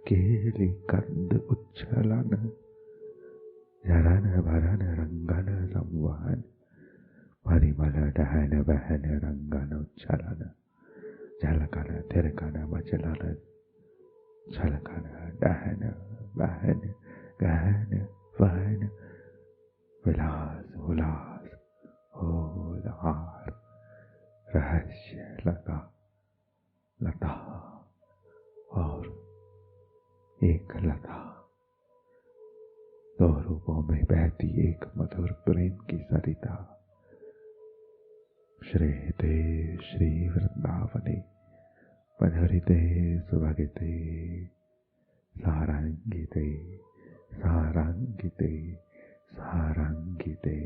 केली कंद उच्छलन, झरन भरन रंगन संवहन, परिमल डहन बहन रंगन उच्छलन, झलकन थिरकन मचलन, झलकन डहन बहन गहन वहन, विलास उल्लास होलहार, रहस्य लता लता और एक लता, दो रूपों में बहती एक मधुर प्रेम की सरिता, श्रेते श्री वृंदावने मधुरिते सुभगिते, सारंगिते सारंगिते सारंगिते।